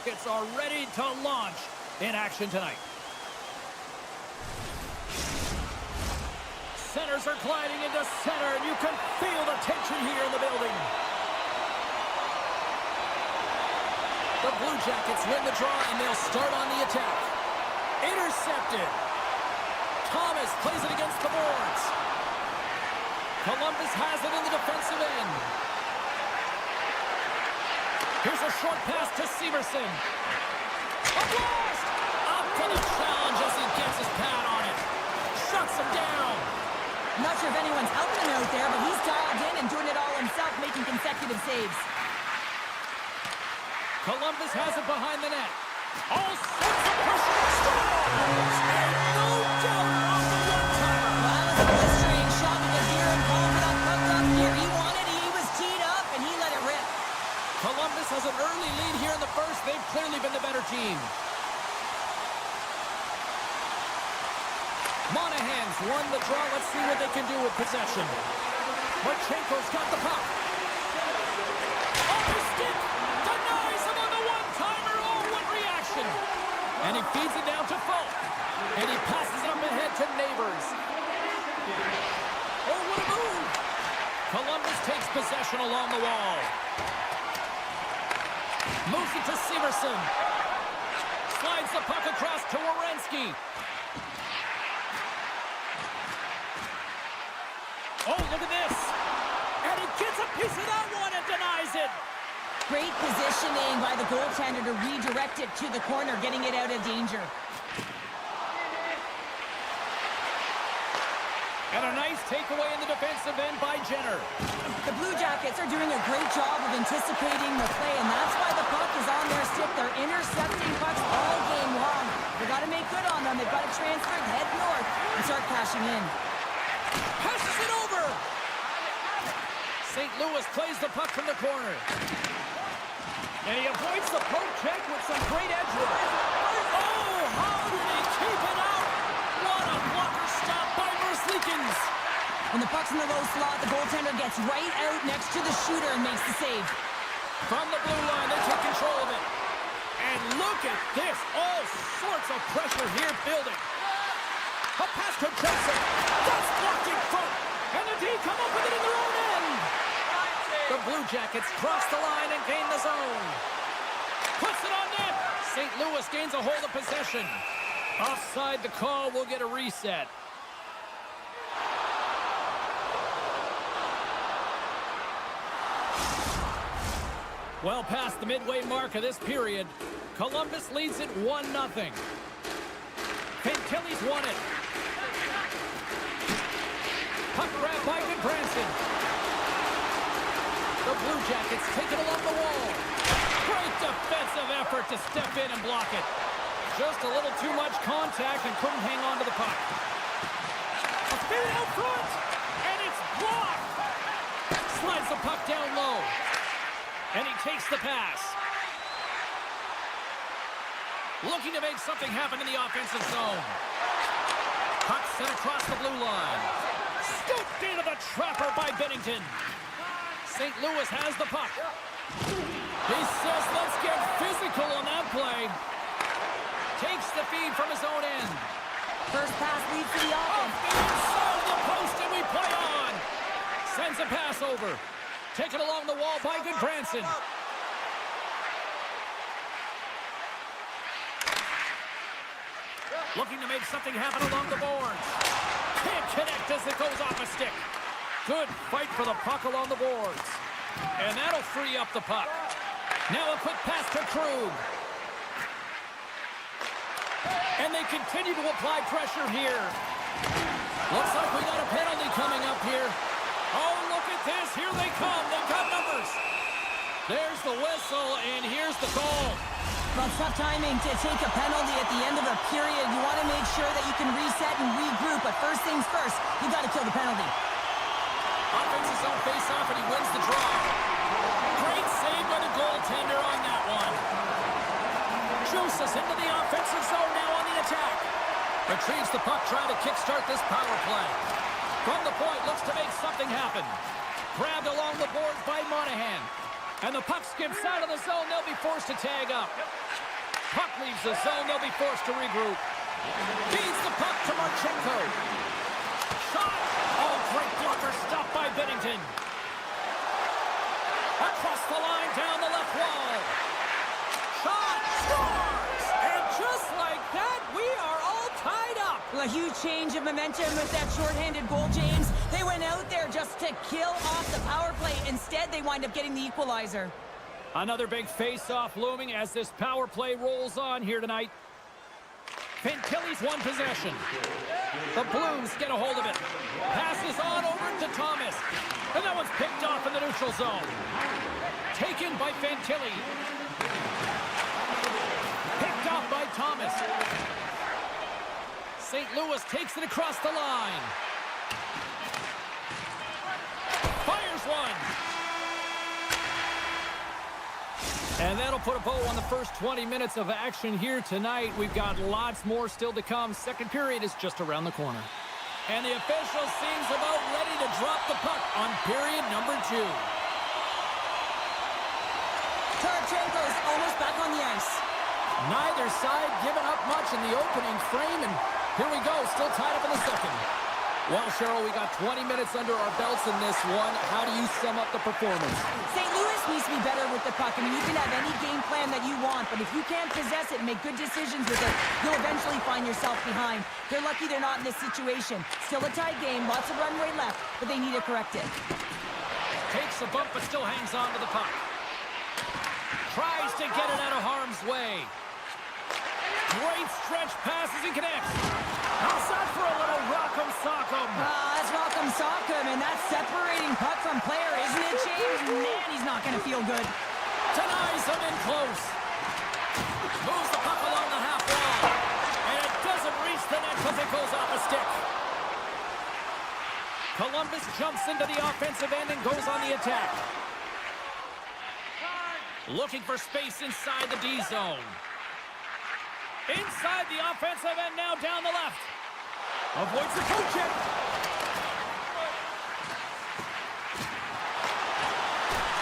Jackets are ready to launch in action tonight. Centers are gliding into center, and you can feel the tension here in the building. The Blue Jackets win the draw, and they'll start on the attack. Intercepted. Thomas plays it against the boards. Columbus has it in the defensive end. Here's a short pass to Severson. A blast! Up for the challenge as he gets his pad on it. Shuts him down. I'm not sure if anyone's helping him out there, but he's dialed in and doing it all himself, making consecutive saves. Columbus has it behind the net. All sorts of pressure. Scores! And no doubt on the one-timer. Well, that was a blistering shot because Deering called for that puck up here. He wanted it, he was teed up, and he let it rip. Columbus has an early lead here in the first. They've clearly been the better team. Monahan's won the draw. Let's see what they can do with possession. Marchenko's got the puck. Off his stick. Denies him on the one-timer. Oh, what reaction. And he feeds it down to Falk. And he passes it up ahead to Neighbors. Oh, what a move. Columbus takes possession along the wall. Moves it to Severson. Slides the puck across to Werenski. Oh, look at this. And he gets a piece of that one and denies it. Great positioning by the goaltender to redirect it to the corner, getting it out of danger. And a nice takeaway in the defensive end by Jenner. The Blue Jackets are doing a great job of anticipating the play, and that's why the puck is on their stick. They're intercepting pucks all game long. They've got to make good on them. They've got to transfer it, head north, and start cashing in. Passes it over. St. Louis plays the puck from the corner. And he avoids the poke check with some great edge work. Oh, how did he keep it out? What a blocker stop by Merzlikins. When the puck's in the low slot, the goaltender gets right out next to the shooter and makes the save. From the blue line, they take control of it. And look at this. All sorts of pressure here building. A pass to Joseph. That's blocked in front. And the D come up with it in their own end. The Blue Jackets cross the line and gain the zone. Puts it on net. St. Louis gains a hold of possession. Offside the call. Will get a reset. Well past the midway mark of this period, Columbus leads it 1-0. Kelly's won it. Puck grab by Goodbranson. The Blue Jackets take it along the wall. Great defensive effort to step in and block it. Just a little too much contact and couldn't hang on to the puck. A spin out front, and it's blocked. Slides the puck down low. And he takes the pass. Looking to make something happen in the offensive zone. Puck sent across the blue line. Scooped into the trapper by Bennington. St. Louis has the puck. He says, let's get physical on that play. Takes the feed from his own end. First pass leads to the offense. Inside the post, and we play on. Sends a pass over. Taken along the wall by Goodbranson. Looking to make something happen along the boards. Can't connect as it goes off a stick. Good fight for the puck along the boards. And that'll free up the puck. Now a quick pass to Krug. And they continue to apply pressure here. Looks like we got a penalty coming up here. Oh, look at this. Here they come. They've got numbers. There's the whistle, and here's the call. Well, it's tough timing to take a penalty at the end of a period. You want to make sure that you can reset and regroup, but first things first, you got to kill the penalty. Offensive zone face-off, and he wins the draw. Great save by the goaltender on that one. Juices into the offensive zone now on the attack. Retrieves the puck, trying to kickstart this power play. From the point, looks to make something happen. Grabbed along the boards by Monahan. And the puck skips out of the zone. They'll be forced to tag up. Puck leaves the zone. They'll be forced to regroup. Feeds the puck to Marchenko. Shot. Oh, great blocker. Stopped by Binnington. Across the line, down the left wall. Shot. Scores! And just like that, we are all tied up. Well, a huge change of momentum with that shorthanded goal, James. They went out there just to kill off the power play. Instead, they wind up getting the equalizer. Another big face-off looming as this power play rolls on here tonight. Fantilli's won possession. The Blues get a hold of it. Passes on over to Thomas. And that one's picked off in the neutral zone. Taken by Fantilli. Picked off by Thomas. St. Louis takes it across the line. Fires one. And that'll put a bow on the first 20 minutes of action here tonight. We've got lots more still to come. Second period is just around the corner. And the official seems about ready to drop the puck on period number 2. Tarchenko's almost back on the ice. Neither side giving up much in the opening frame, and here we go, still tied up in the second. Well, Cheryl, we got 20 minutes under our belts in this one. How do you sum up the performance? St. Louis needs to be better with the puck. I mean, you can have any game plan that you want, but if you can't possess it and make good decisions with it, you'll eventually find yourself behind. They're lucky they're not in this situation. Still a tight game, lots of runway left, but they need to correct it. Takes a bump, but still hangs on to the puck. Tries to get it out of harm's way. Great stretch passes and connects. Outside for a little rock'em sock'em. That's rock'em sock'em, and that's separating puck from player, isn't it, James? Man, he's not going to feel good. Denies him in close. Moves the puck along the half wall. And it doesn't reach the net because it goes off a stick. Columbus jumps into the offensive end and goes on the attack. Looking for space inside the D zone. Inside the offensive end now down the left. Avoids the toe check.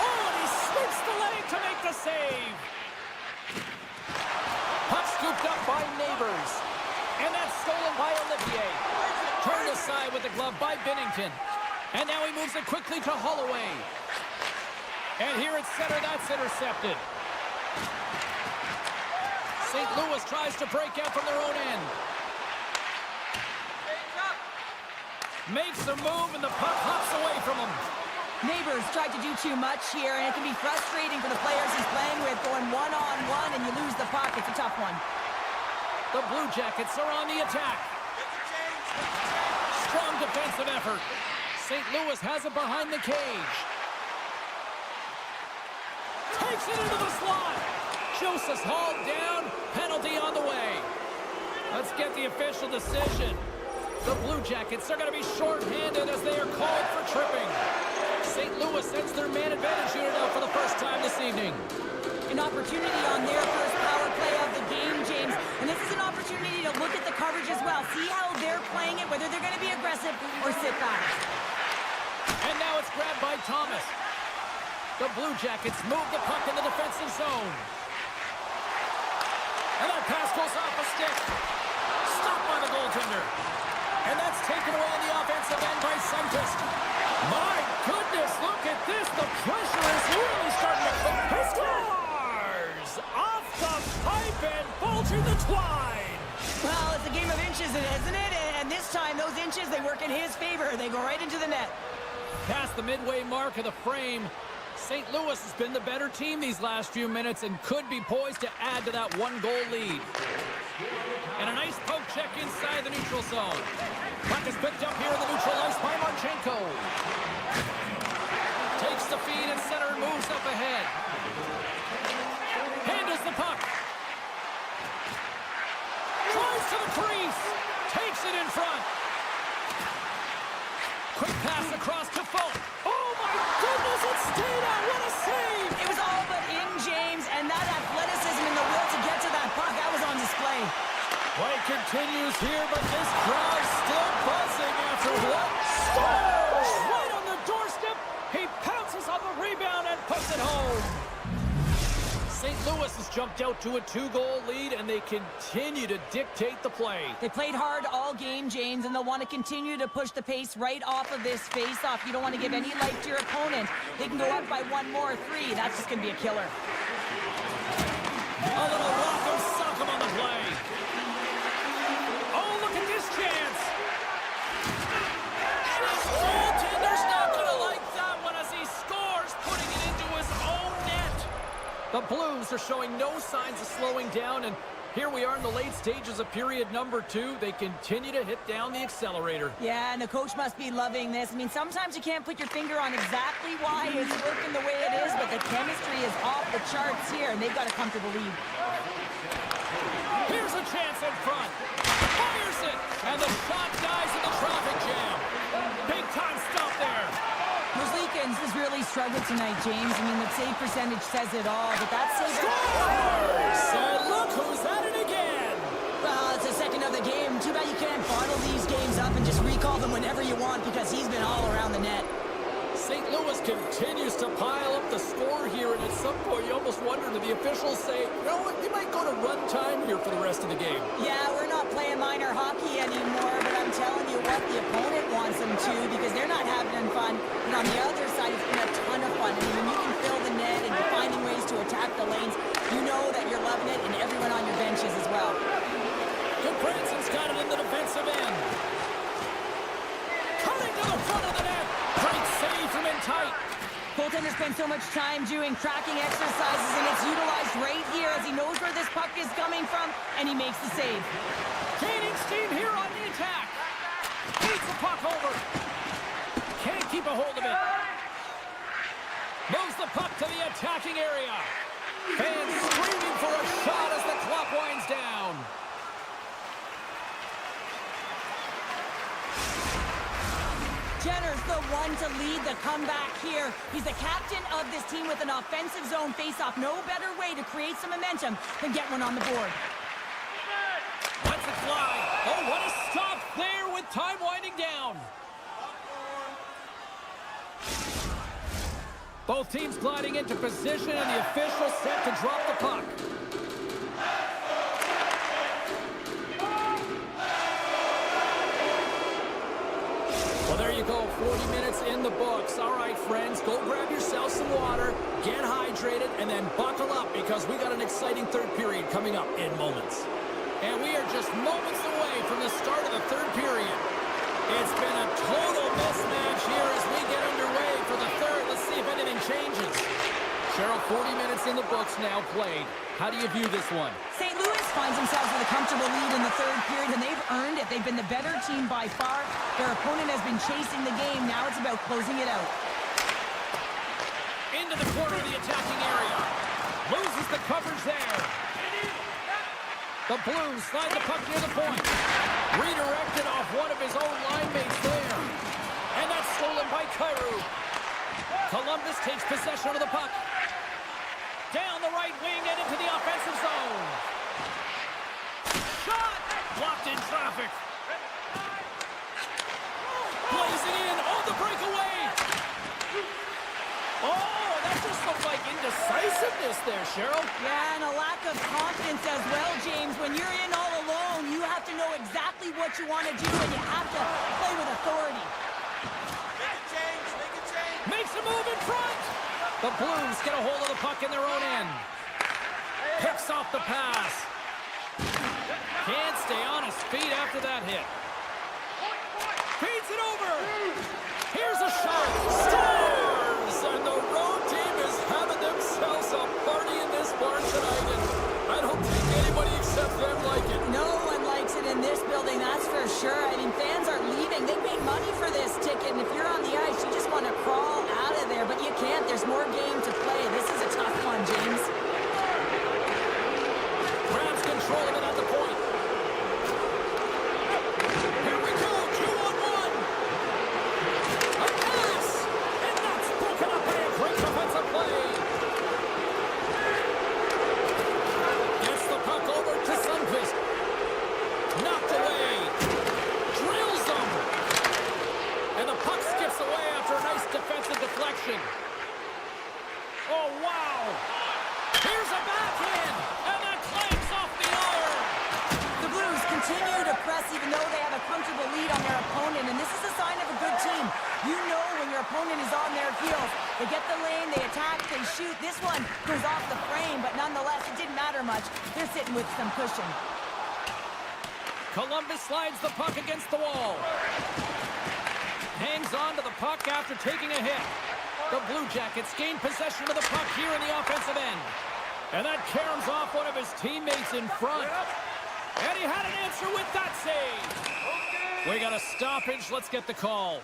Oh, and he sweeps the leg to make the save. Puck scooped up by Neighbors. And that's stolen by Olivier. Turned aside with the glove by Binnington. And now he moves it quickly to Holloway. And here at center, that's intercepted. St. Louis tries to break out from their own end. Makes a move, and the puck hops away from him. Neighbors tried to do too much here, and it can be frustrating for the players he's playing with, going one-on-one, and you lose the puck. It's a tough one. The Blue Jackets are on the attack. Strong defensive effort. St. Louis has it behind the cage. Takes it into the slot. Joseph's hauled down. Penalty on the way. Let's get the official decision. The Blue Jackets are going to be shorthanded as they are called for tripping. St. Louis sends their man advantage unit out for the first time this evening. An opportunity on their first power play of the game, James. And this is an opportunity to look at the coverage as well. See how they're playing it, whether they're going to be aggressive or sit back. And now it's grabbed by Thomas. The Blue Jackets move the puck in the defensive zone. And that pass goes off a stick. Stopped by the goaltender. And that's taken away in the offensive end by Suntist. My goodness, look at this. The pressure is really starting to cook. He scores! Off the pipe and bulging the twine. Well, it's a game of inches, isn't it? And this time, those inches, they work in his favor. They go right into the net. Past the midway mark of the frame. St. Louis has been the better team these last few minutes and could be poised to add to that one-goal lead. And a nice poke check inside the neutral zone. Puck is picked up here in the neutral ice by Marchenko. Takes the feed in center and moves up ahead. Handles the puck. Drives to the crease. Takes it in front. Quick pass across to Folk. Oh my goodness, it stayed out. What a save! It was all but in, James, and that athleticism and the will to get to that puck, that was on display. Play continues here, but this crowd's still buzzing after what? Scores! Right on the doorstep. He pounces on the rebound and puts it home. St. Louis has jumped out to a 2-goal lead, and they continue to dictate the play. They played hard all game, James, and they'll want to continue to push the pace right off of this face-off. You don't want to give any life to your opponent. They can go up by 1 more, 3. That's just going to be a killer. A little rock of sock'em on the play. Oh, look at this chance. And his goaltender's not going to like that one as he scores, putting it into his own net. The Blues are showing no signs of slowing down, and here we are in the late stages of period number 2. They continue to hit down the accelerator. Yeah, and the coach must be loving this. I mean, sometimes you can't put your finger on exactly why it's working the way it is, but the chemistry is off the charts here, and they've got a comfortable lead. Here's a chance in front. Fires it, and the shot dies in the traffic jam. Big time stop there. Merzlikins has really struggled tonight, James. I mean, the save percentage says it all, but that save... Scores! And look who's at it again! Well, it's the second of the game. Too bad you can't bottle these games up and just recall them whenever you want, because he's been all around the net. St. Louis continues to pile up the score here, and at some point you almost wonder, do the officials say, you know what, you might go to run time here for the rest of the game. Yeah, we're not playing minor hockey anymore, but I'm telling you what, the opponent wants them to, because they're not having fun. And on the other side, it's been a ton of fun. I mean, when you can fill the net and you're finding ways to attack the lanes, you know that you're loving it, and everyone on your benches as well. Branson's got it in the defensive end. Cutting to the front of the net. Great save from in tight. Goaltender spends so much time doing tracking exercises, and it's utilized right here as he knows where this puck is coming from, and he makes the save. Gaining steam here on the attack. Beats the puck over. Can't keep a hold of it. Moves the puck to the attacking area. Fans screaming for a shot as the clock winds down. Jenner's the one to lead the comeback here. He's the captain of this team with an offensive zone faceoff. No better way to create some momentum than get one on the board. Lets it fly. Oh, what a stop there with time winding down. Both teams gliding into position, and the official set to drop the puck. Well, there you go, 40 minutes in the books. All right, friends, go grab yourself some water, get hydrated, and then buckle up, because we got an exciting third period coming up in moments. And we are just moments away from the start of the third period. It's been a total mismatch here as we get underway for the third. Let's see if anything changes. Cheryl, 40 minutes in the books now played. How do you view this one? St. Louis finds themselves with a comfortable lead in the third period, and they've earned it. They've been the better team by far. Their opponent has been chasing the game. Now it's about closing it out. Into the corner of the attacking area. Loses the coverage there. The Blues slide the puck near the point. Redirected off one of his own line mates there. And that's stolen by Kyrou. Columbus takes possession of the puck. Down the right wing and into the offensive zone. Shot! Blocked in traffic. Blazing in on the breakaway. Oh, that just looked like indecisiveness there, Cheryl. Yeah, and a lack of confidence as well, James. When you're in all alone, you have to know exactly what you want to do, and you have to play with authority. Makes a move in front. The Blues get a hold of the puck in their own end. Picks off the pass. Can't stay on his feet after that hit. Feeds it over. Here's a shot. Scores! And the road team is having themselves a party in this bar tonight. And I don't think anybody except them like it. No one likes it in this building, that's for sure. I mean, fans are leaving. They paid money for this ticket, and if you're on the ice, you just want to crawl out of there, but you can't. There's more game to play. This is a tough one, James. Grabs control of it at the point. Here we go, 2-on-1. A pass, and that's broken up by a great defensive play. Gets the puck over to Sundqvist. continue to press even though they have a comfortable lead on their opponent, and this is a sign of a good team. You know when your opponent is on their heels. They get the lane, they attack, they shoot. This one goes off the frame, but nonetheless, it didn't matter much. They're sitting with some cushion. Columbus slides the puck against the wall. Hangs on to the puck after taking a hit. The Blue Jackets gain possession of the puck here in the offensive end. And that caroms off one of his teammates in front. And he had an answer with that save. We got a stoppage. Let's get the call.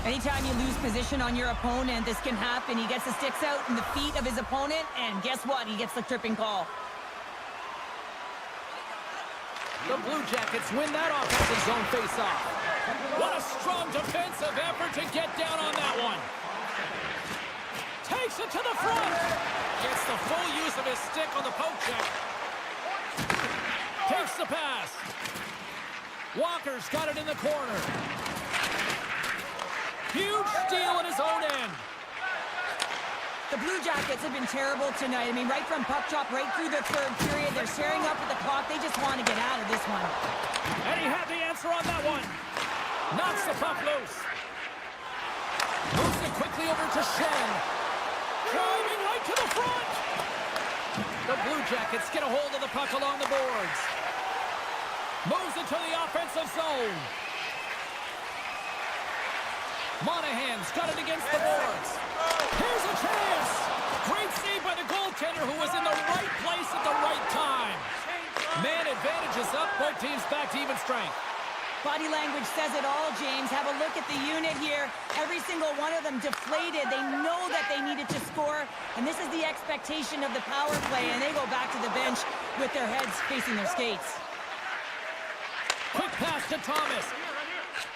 Anytime you lose position on your opponent, this can happen. He gets the sticks out in the feet of his opponent, and guess what? He gets the tripping call. The Blue Jackets win that offensive zone face-off. What a strong defensive effort to get down on that one. Takes it to the front. Gets the full use of his stick on the poke check. Takes the pass. Walker's got it in the corner. Huge steal at his own end. The Blue Jackets have been terrible tonight. I mean, right from puck drop right through the third period, they're staring up at the clock. They just want to get out of this one. And he had the answer on that one. Knocks the puck loose. Moves it quickly over to Shen. Driving right to the front. The Blue Jackets get a hold of the puck along the boards. Moves it to the offensive zone. Monahan's got it against the boards. Here's a chance. Great save by the goaltender who was in the right place at the right time. Man advantage is up. Both teams back to even strength. Body language says it all, James. Have a look at the unit here. Every single one of them deflated. They know that they needed to score, and this is the expectation of the power play, and they go back to the bench with their heads facing their skates. Quick pass to Thomas.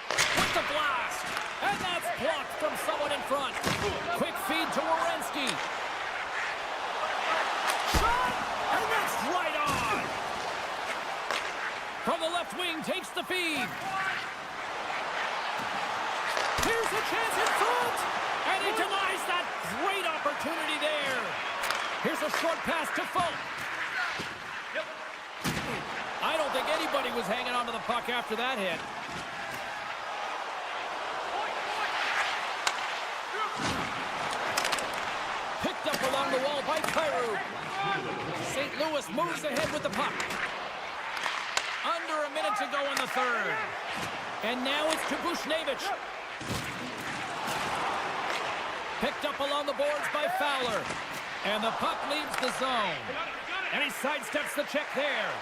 With the blast. And that's blocked from someone in front. Quick feed to Werenski. Shot! And that's right on! From the left wing, takes the feed. Here's a chance in front! And he denies that great opportunity there. Here's a short pass to Folk. I don't think anybody was hanging on to the puck after that hit. Picked up along the wall by Kyrou. St. Louis moves ahead with the puck. Under a minute to go in the third. And now it's to Bushnevich. Picked up along the boards by Fowler. And the puck leaves the zone. And he sidesteps the check there.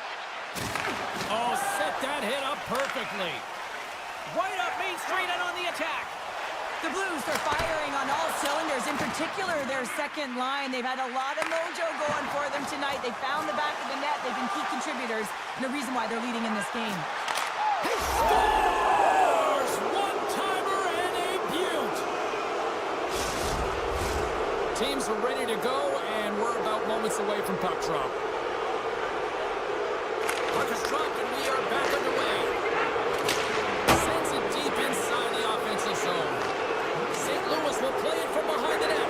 Oh, set that hit up perfectly. Right up Main Street and on the attack. The Blues are firing on all cylinders, in particular their second line. They've had a lot of mojo going for them tonight. They found the back of the net. They've been key contributors and the reason why they're leading in this game. He scores! One-timer and a beaut! Teams are ready to go, and we're about moments away from puck drop. Puck is dropped, and we are back underway. Sends it deep inside the offensive zone. St. Louis will play it from behind the net.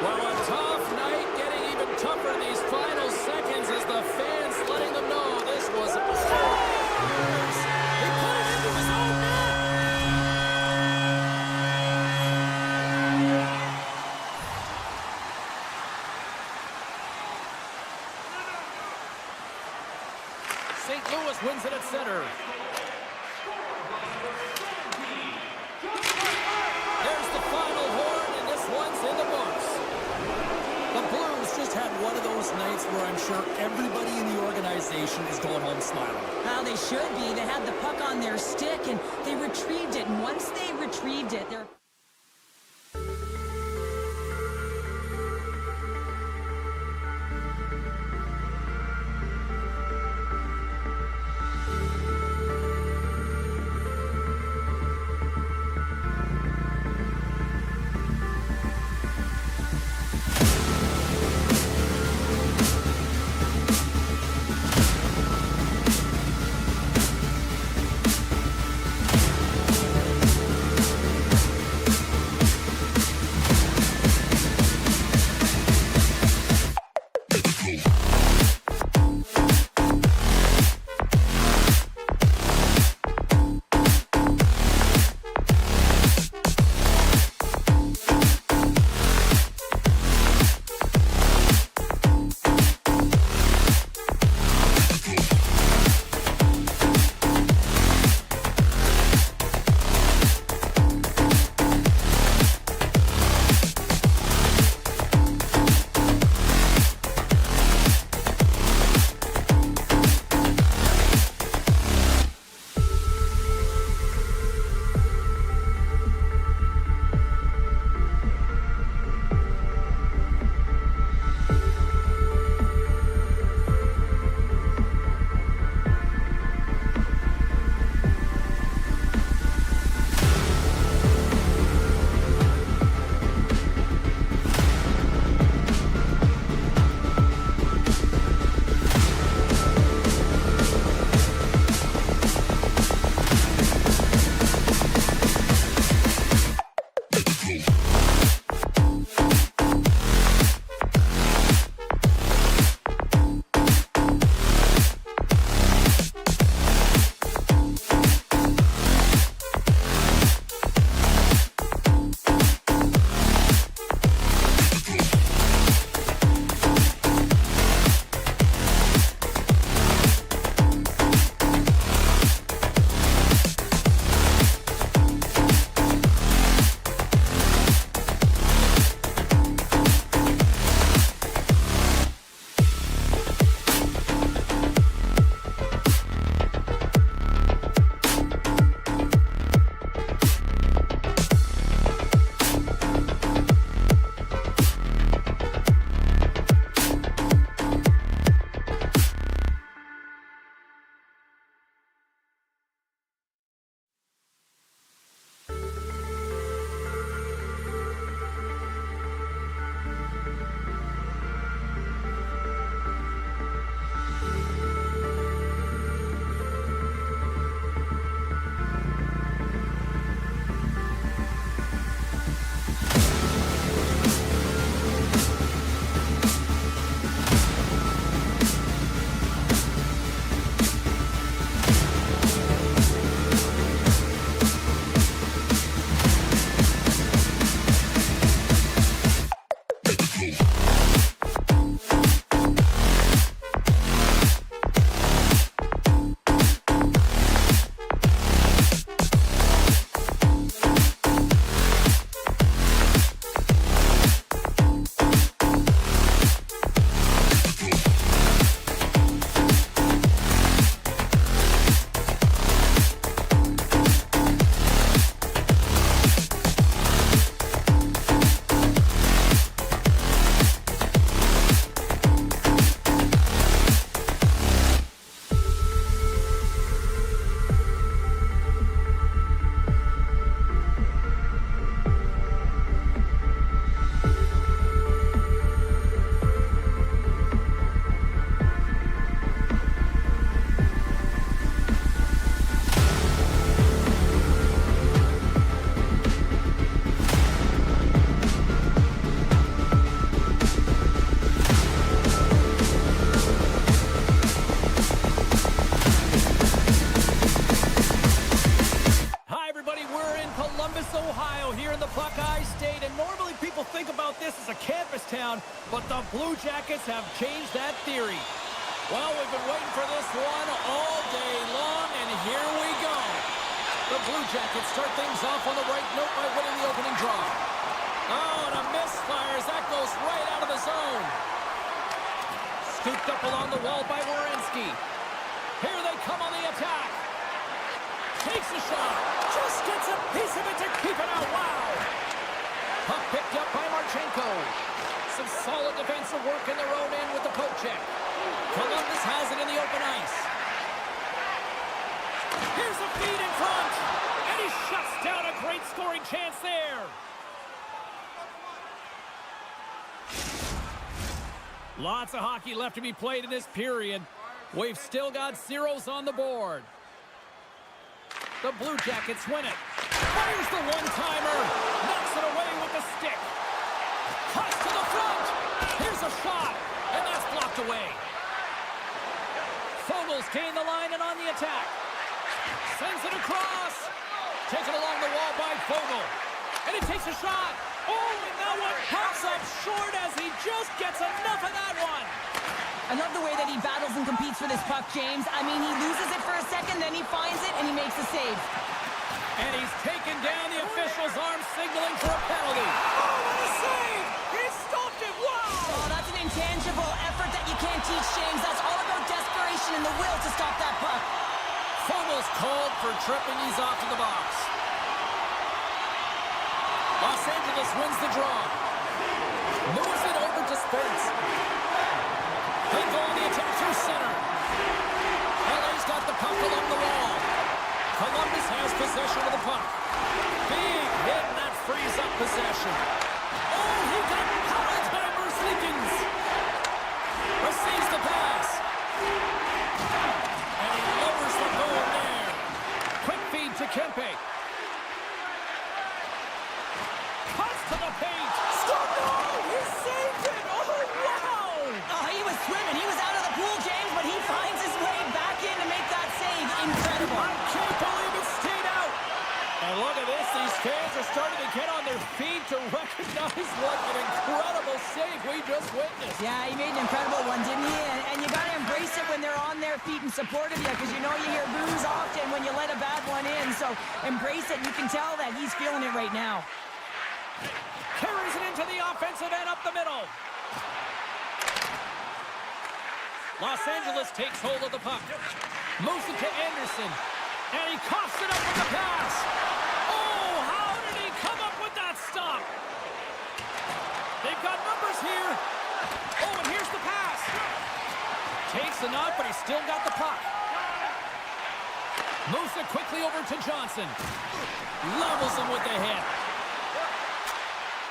Well, a tough night, getting even tougher in these final seconds as the fans letting them know this was a scores! He put it into his own net! St. Louis wins it at center. There's the final horn, and this one's in the books. The Blues just had one of those nights where I'm sure everybody in the organization is going home smiling. Well, they should be. They had the puck on their stick, and they retrieved it. And once they retrieved it, they're... Go. down, but the Blue Jackets have changed that theory. Well, we've been waiting for this one all day long, and here we go. The Blue Jackets start things off on the right note by winning the opening draw. Oh, and a misfire as that goes right out of the zone. Scooped up along the wall by Werenski. Here they come on the attack. Takes a shot. Just gets a piece of it to keep it out. Wow. Puck picked up by Marchenko. Some solid defensive work in their own end with the poke check. Columbus has it in the open ice. Here's a feed in front. And he shuts down a great scoring chance there. Lots of hockey left to be played in this period. We've still got zeros on the board. The Blue Jackets win it. Fires the one-timer. Knocks it away with the stick. Cuts to the front. Here's a shot. And that's blocked away. Fogel's gained the line and on the attack. Sends it across. Taken along the wall by Fogel. And he takes a shot. Oh, and that one pops up short as he just gets enough of that one. I love the way that he battles and competes for this puck, James. I mean, he loses it for a second, then he finds it, and he makes a save. And he's taken down the official's arm, signaling for a penalty. Oh, what a save! He stopped it! Wow! Oh, that's an intangible effort that you can't teach, James. That's all about desperation and the will to stop that puck. Fogel's called for tripping. He's off to the box. Los Angeles wins the draw. Moves it over to Spence. They go on the attack through center. LA's got the puck along the wall. Columbus has possession of the puck. Big hit, and that frees up possession. Oh, he got power time for Sneakins. Receives the pass. And he lowers the goal there. Quick feed to Kempe. Cuts to the paint. Stop! Oh, he saved it. Oh, wow. Oh, he was swimming. He was out of the pool, James, but he finds his way back in to make that save. Incredible. I can't believe it stayed out. And look at this. These fans are starting to get on their feet to recognize what an incredible save we just witnessed. Yeah, he made an incredible one, didn't he? And you got to embrace it when they're on their feet in support of you, because you know you hear boos often when you let a bad one in. So embrace it. You can tell that he's feeling it right now. Carries it into the offensive end up the middle. Los Angeles takes hold of the puck. Moves it to Anderson. And he coughs it up with the pass. Oh, how did he come up with that stop? They've got numbers here. Oh, and here's the pass. Takes a knock, but he's still got the puck. Moves it quickly over to Johnson. Levels him with the hit.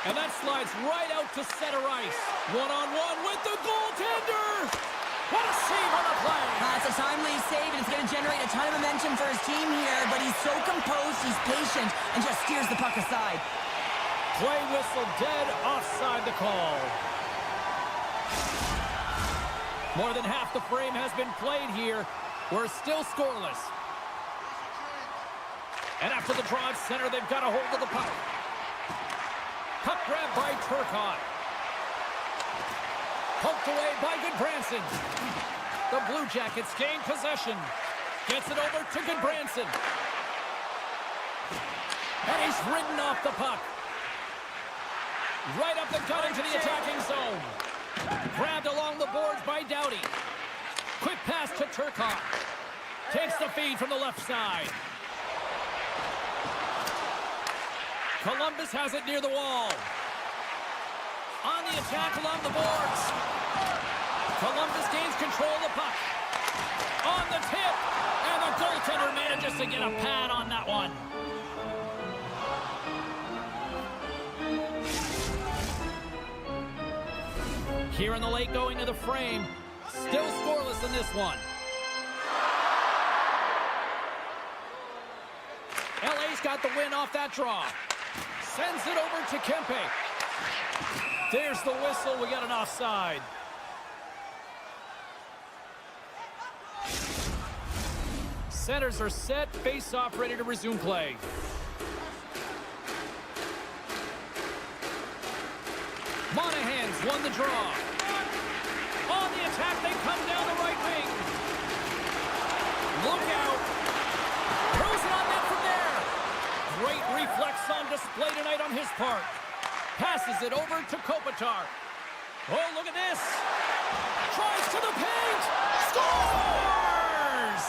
And that slides right out to center ice. One-on-one with the goaltender. What a save on the play. It's a timely save, and it's going to generate a ton of momentum for his team here, but he's so composed, he's patient, and just steers the puck aside. Play whistle dead, offside the call. More than half the frame has been played here. We're still scoreless. And after the draw at center, they've got a hold of the puck. Puck grab by Turcotte. Poked away by Goodbranson. The Blue Jackets gain possession. Gets it over to Goodbranson. And he's ridden off the puck. Right up the gut into the attacking zone. Grabbed along the boards by Doughty. Quick pass to Turcotte. Takes the feed from the left side. Columbus has it near the wall. On the attack along the boards. Columbus gains control of the puck. On the tip. And the goaltender manages to get a pad on that one. Here in the late going to the frame. Still scoreless in this one. LA's got the win off that draw. Sends it over to Kempe. There's the whistle. We got an offside. Centers are set. Face-off ready to resume play. Monahan won the draw. On the attack, they come down the right wing. Look out. Throws it on net from there. Great reflex on display tonight on his part. Passes it over to Kopitar. Oh, look at this. Tries to the paint. Scores!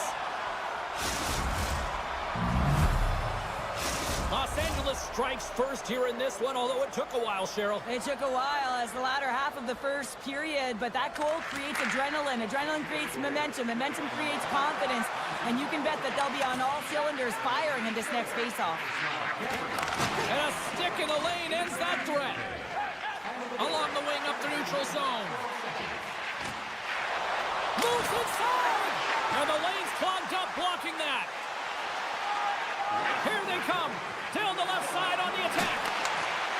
Los Angeles strikes first here in this one, although it took a while, Cheryl. It took a while as the latter half of the first period, but that goal creates adrenaline. Adrenaline creates momentum. Momentum creates confidence. And you can bet that they'll be on all cylinders firing in this next faceoff. And a stick in the lane ends that threat. Along the wing up the neutral zone. Moves inside! And the lane's clogged up, blocking that. Here they come. Down the left side on the attack.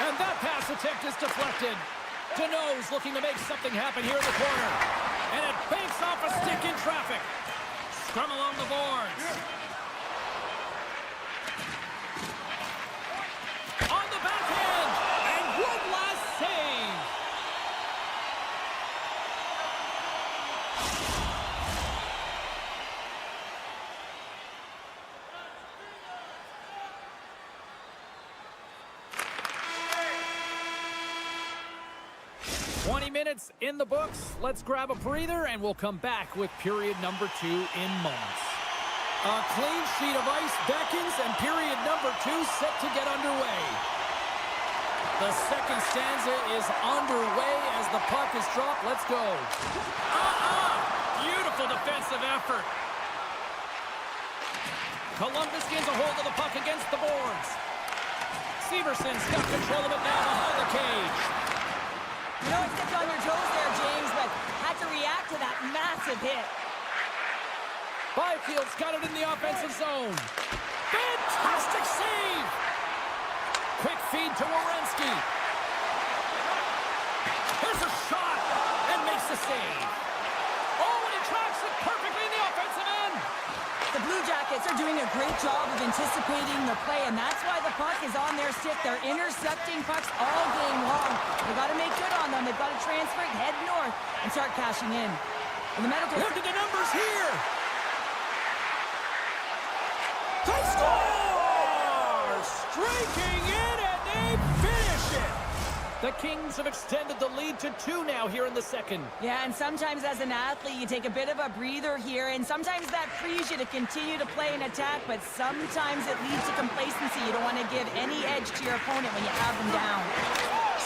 And that pass attempt is deflected. Deneau's looking to make something happen here in the corner. And it banks off a stick in traffic. Scrum along the boards. On the backhand. And one last save. Minutes in the books. Let's grab a breather and we'll come back with period number 2 in moments. A clean sheet of ice beckons and period number 2 set to get underway. The second stanza is underway as the puck is dropped. Let's go. Beautiful defensive effort. Columbus gains a hold of the puck against the boards. Severson's got control of it now behind the cage. You know, it stepped on your toes there, James, but had to react to that massive hit. Byfield's got it in the offensive zone. Fantastic save! Quick feed to Werenski. Here's a shot and makes the save. Oh, and he tracks it perfectly in the offensive end. The Blue Jackets are doing a great job of anticipating the play, and that's why the puck is on their stick. They're intercepting pucks all game long. They've got to make good on them. They've got to transfer it, head north, and start cashing in. And the medical... Look at the numbers here! They score! Streaking in, and they finish it! The Kings have extended the lead to 2 now here in the second. Yeah, and sometimes as an athlete, you take a bit of a breather here, and sometimes that frees you to continue to play and attack, but sometimes it leads to complacency. You don't want to give any edge to your opponent when you have them down.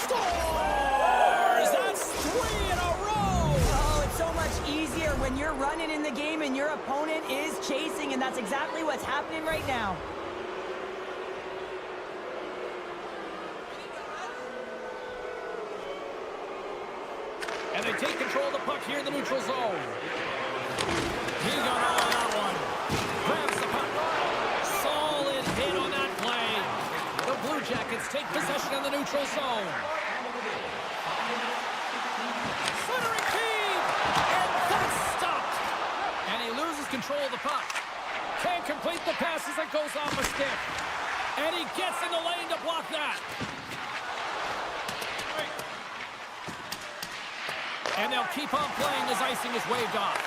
Scores! That's 3 in a row! Oh, it's so much easier when you're running in the game and your opponent is chasing, and that's exactly what's happening right now. And they take control of the puck here in the neutral zone. He got all of that one. Grabs the puck. Solid hit on that play. The Blue Jackets take possession in the neutral zone. Centering feed. And that's stopped. And he loses control of the puck. Can't complete the pass as it goes off a stick. And he gets in the lane to block that. And they'll keep on playing as icing is waved off.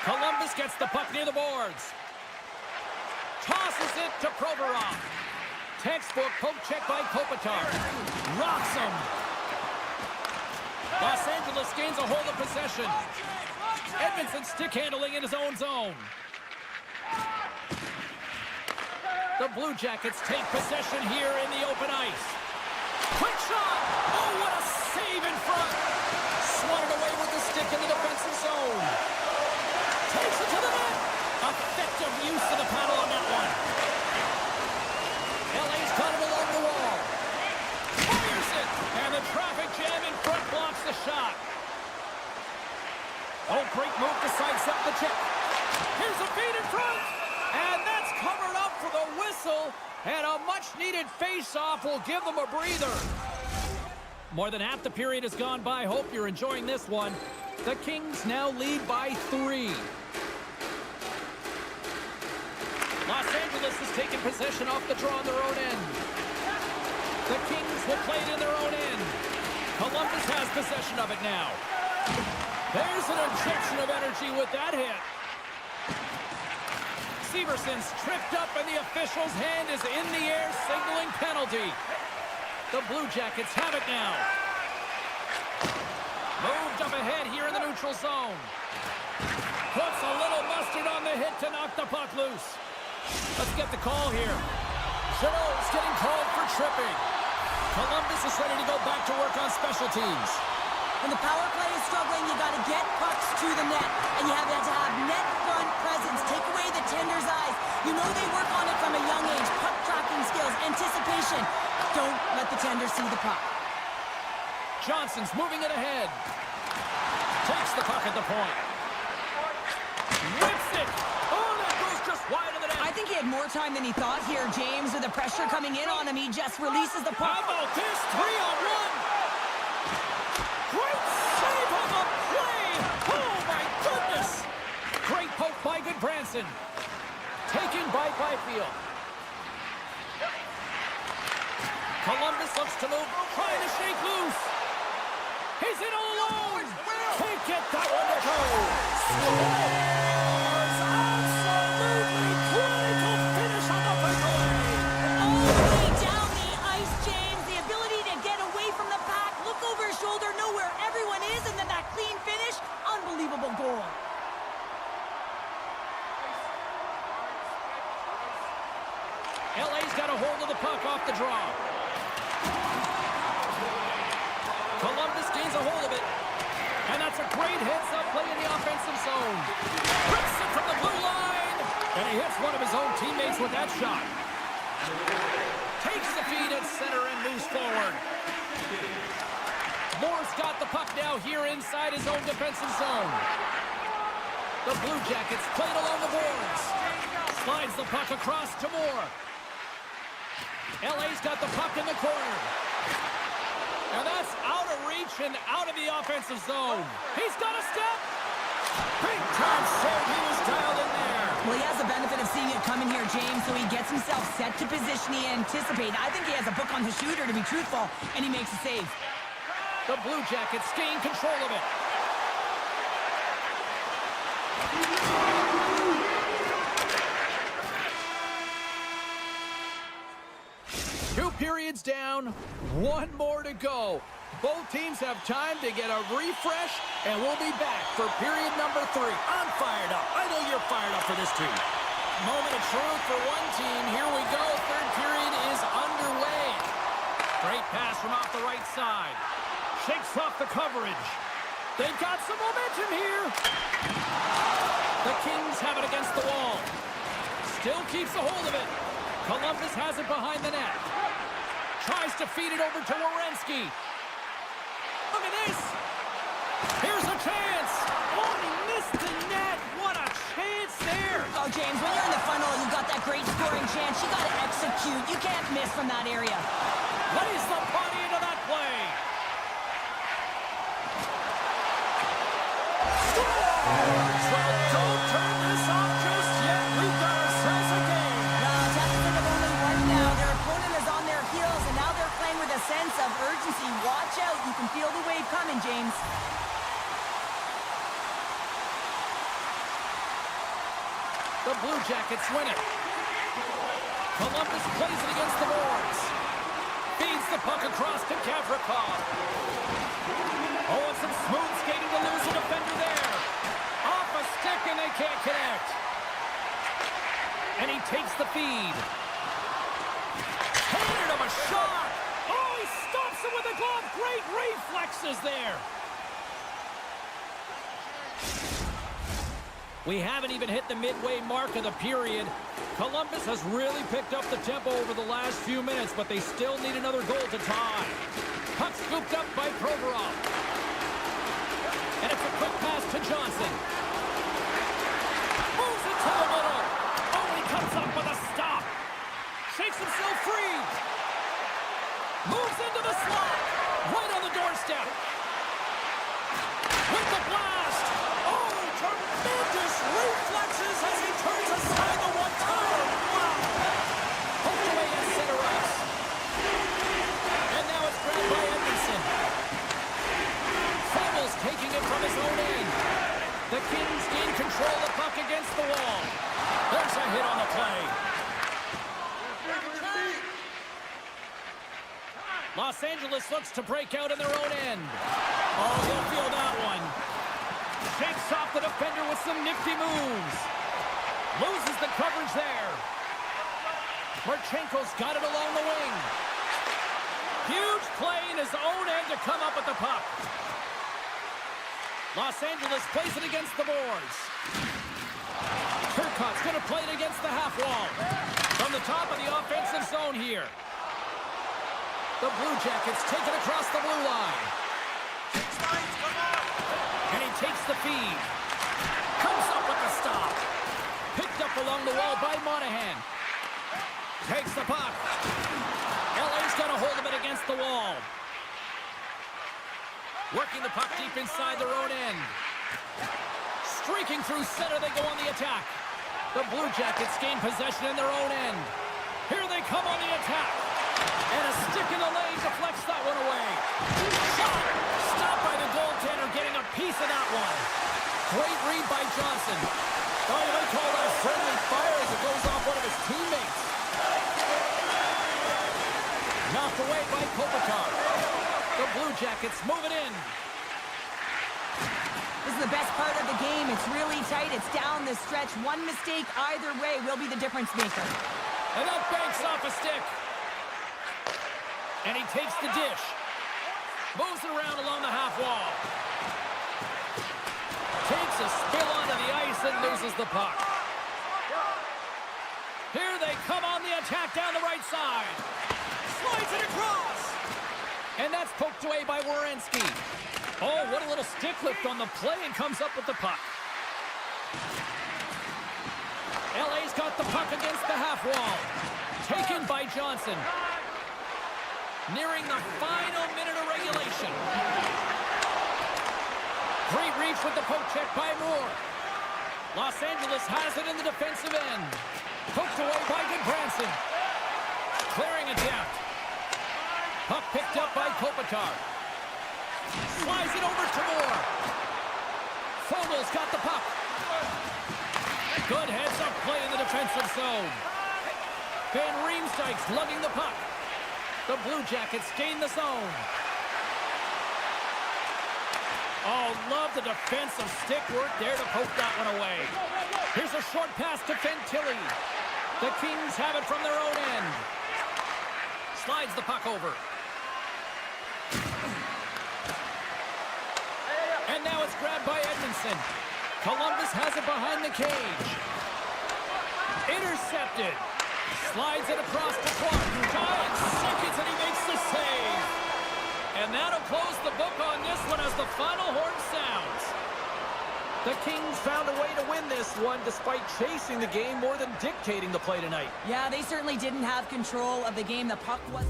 Columbus gets the puck near the boards. Tosses it to Provorov. Textbook poke check by Kopitar. Rocks him. Los Angeles gains a hold of possession. Edmondson stick handling in his own zone. The Blue Jackets take possession here in the open ice. Quick shot! Oh, what a save in front! Swatted away with the stick in the defensive zone. Takes it to the net. Effective use of the paddle on that one. LA's got it along the wall. Fires it. And the traffic jam in front blocks the shot. Oh, great move to sidestep the check. Here's a feed in front. And that's covered up for the whistle. And a much-needed face-off will give them a breather. More than half the period has gone by. Hope you're enjoying this one. The Kings now lead by 3. Los Angeles has taken possession off the draw on their own end. The Kings will play it in their own end. Columbus has possession of it now. There's an injection of energy with that hit. Severson's tripped up and the official's hand is in the air signaling penalty. The Blue Jackets have it now. Moved up ahead here in the neutral zone. Puts a little mustard on the hit to knock the puck loose. Let's get the call here. Jeannot's getting called for tripping. Columbus is ready to go back to work on special teams. When the power play is struggling, you got to get pucks to the net. And you have to have net front presence. Take away the tender's eyes. You know they work on it from a young age. Puck tracking skills, anticipation. Don't let the tender see the puck. Johnson's moving it ahead. Takes the puck at the point. Whips it. Oh, that goes just wide of the net. I think he had more time than he thought here, James. With the pressure coming in on him, he just releases the puck. How about this? 3-on-1. Great save on the play. Oh, my goodness. Great poke by Goodbranson. Taken by Byfield. Columbus looks to move, trying to shake loose. He's in all alone. Can't get that one to go. Scores! Absolutely critical finish on the breakaway. All the way down the ice, James. The ability to get away from the pack, look over his shoulder, know where everyone is, and then that clean finish. Unbelievable goal. LA's got a hold of the puck off the draw. Columbus gains a hold of it. And that's a great heads-up play in the offensive zone. Rips it from the blue line. And he hits one of his own teammates with that shot. Takes the feed at center and moves forward. Moore's got the puck now here inside his own defensive zone. The Blue Jackets played along the boards. Slides the puck across to Moore. LA's got the puck in the corner. And that's out of reach and out of the offensive zone. He's got a step. Big time save. He was dialed in there. Well, he has the benefit of seeing it coming here, James, so he gets himself set to position he anticipated. I think he has a book on the shooter, to be truthful, and he makes a save. The Blue Jackets gain control of it. Two periods down, one more to go. Both teams have time to get a refresh, and we'll be back for period number 3. I'm fired up. I know you're fired up for this team. Moment of truth for one team. Here we go. Third period is underway. Great pass from off the right side. Shakes off the coverage. They've got some momentum here. The Kings have it against the wall. Still keeps a hold of it. Columbus has it behind the net. Tries to feed it over to Werenski. Look at this. Here's a chance. Oh, he missed the net. What a chance there. Oh, James, when you're in the funnel and you've got that great scoring chance, you got to execute. You can't miss from that area. Lays the body into that play. Scores! Well, don't turn this off just yet. We've got ourselves a game. No, deficit of only one now. Their opponent is on their heels, and now they're playing with a sense of urgency. Watch out. You can feel the wave coming, James. The Blue Jackets win it. Columbus plays it against the boards. Feeds the puck across to Gavrikov. Oh, and some smooth skating to lose a defender there. Off a stick, and they can't connect. And he takes the feed. Handed him a shot. Oh, he stops it with a glove. Great reflexes there. We haven't even hit the midway mark of the period. Columbus has really picked up the tempo over the last few minutes, but they still need another goal to tie. Puck scooped up by Provorov. And it's a quick pass to Johnson. Moves it to the middle. Oh, he comes up with a stop. Shakes himself free. Moves into the slot. Right on the doorstep. With the blast. Oh, tremendous reflexes as he turns aside the one-timer. Wow. Poked away at center ice. And now it's grabbed by Edmondson. The Kings gain control of the puck against the wall. There's a hit on the play. Los Angeles looks to break out in their own end. Oh, he'll feel that one. Shakes off the defender with some nifty moves. Loses the coverage there. Marchenko's got it along the wing. Huge play in his own end to come up with the puck. Los Angeles plays it against the boards. Turcotte's going to play it against the half wall. From the top of the offensive zone here. The Blue Jackets take it across the blue line. And he takes the feed. Comes up with the stop. Picked up along the wall by Monahan. Takes the puck. LA's got a hold of it against the wall. Working the puck deep inside their own end. Streaking through center, they go on the attack. The Blue Jackets gain possession in their own end. Here they come on the attack. And a stick in the lane deflects that one away. Shot! Stopped by the goaltender, getting a piece of that one. Great read by Johnson. Oh, you might call that a friendly fire as it goes off one of his teammates. Knocked away by Kopitar. The Blue Jackets move it in. This is the best part of the game. It's really tight. It's down the stretch. One mistake either way will be the difference maker. And that banks off a stick. And he takes the dish. Moves it around along the half wall. Takes a spill onto the ice and loses the puck. Here they come on the attack down the right side. Slides it across. And that's poked away by Werenski. Oh, what a little stick lift on the play and comes up with the puck. LA's got the puck against the half wall. Taken by Johnson. Nearing the final minute of regulation. Great reach with the poke check by Moore. Los Angeles has it in the defensive end. Poked away by Goodbranson. Clearing attempt. Puck picked up by Kopitar. Slides it over to Moore. Fogel's got the puck. Good heads-up play in the defensive zone. Van Riemsdyk's lugging the puck. The Blue Jackets gain the zone. Oh, love the defensive stick work there to poke that one away. Here's a short pass to Fantilli. The Kings have it from their own end. Slides the puck over. And now it's grabbed by Edmondson. Columbus has it behind the cage. Intercepted. Slides it across to Clark. Giant seconds and he makes the save. And that'll close the book on this one as the final horn sounds. The Kings found a way to win this one despite chasing the game more than dictating the play tonight. Yeah, they certainly didn't have control of the game. The puck was...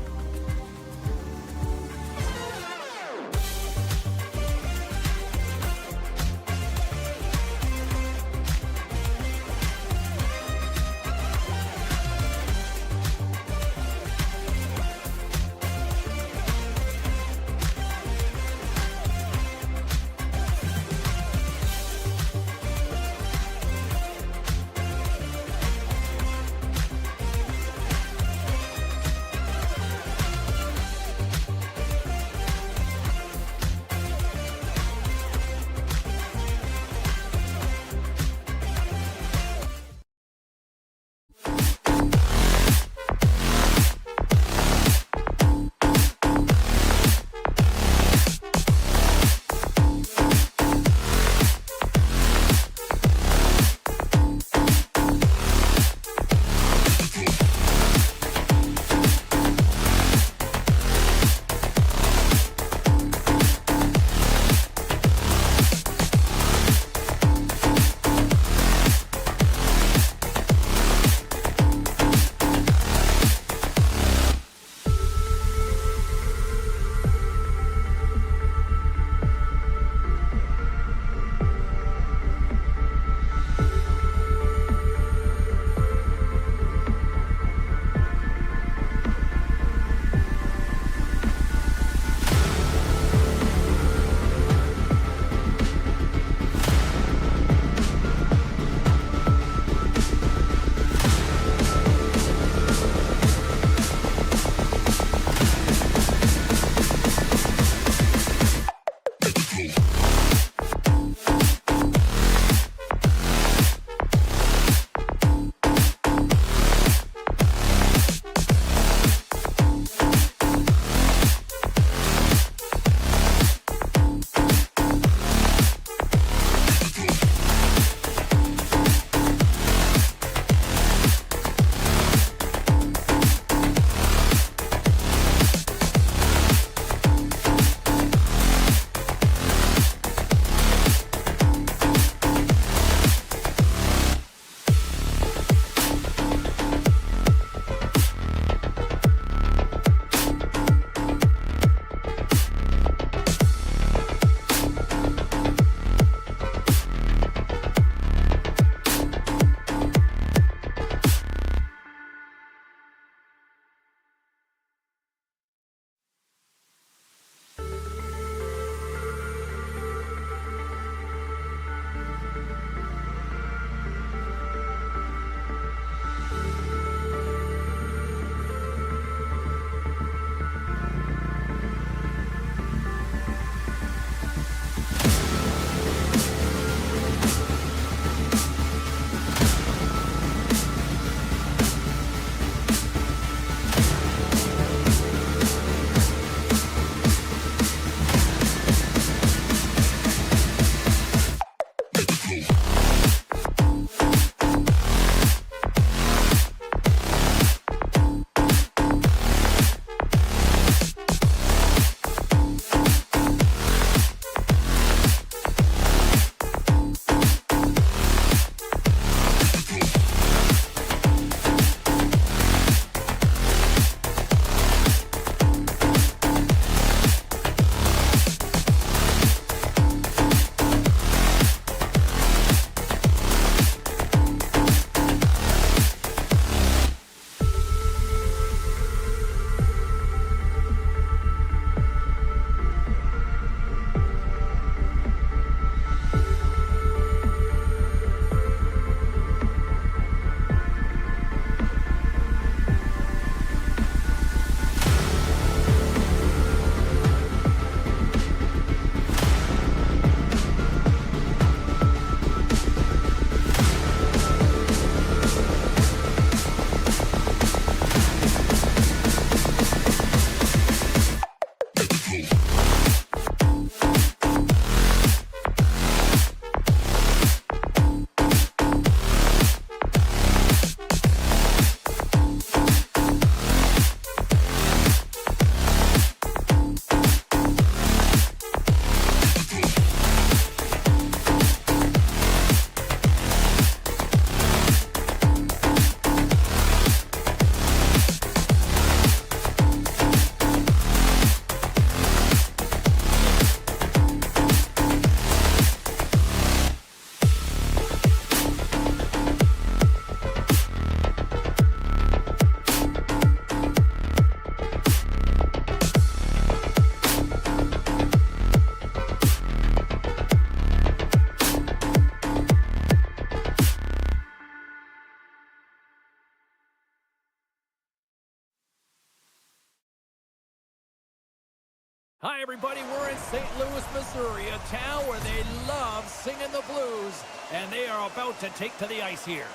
Hi, everybody. We're in St. Louis, Missouri, a town where they love singing the blues, and they are about to take to the ice here.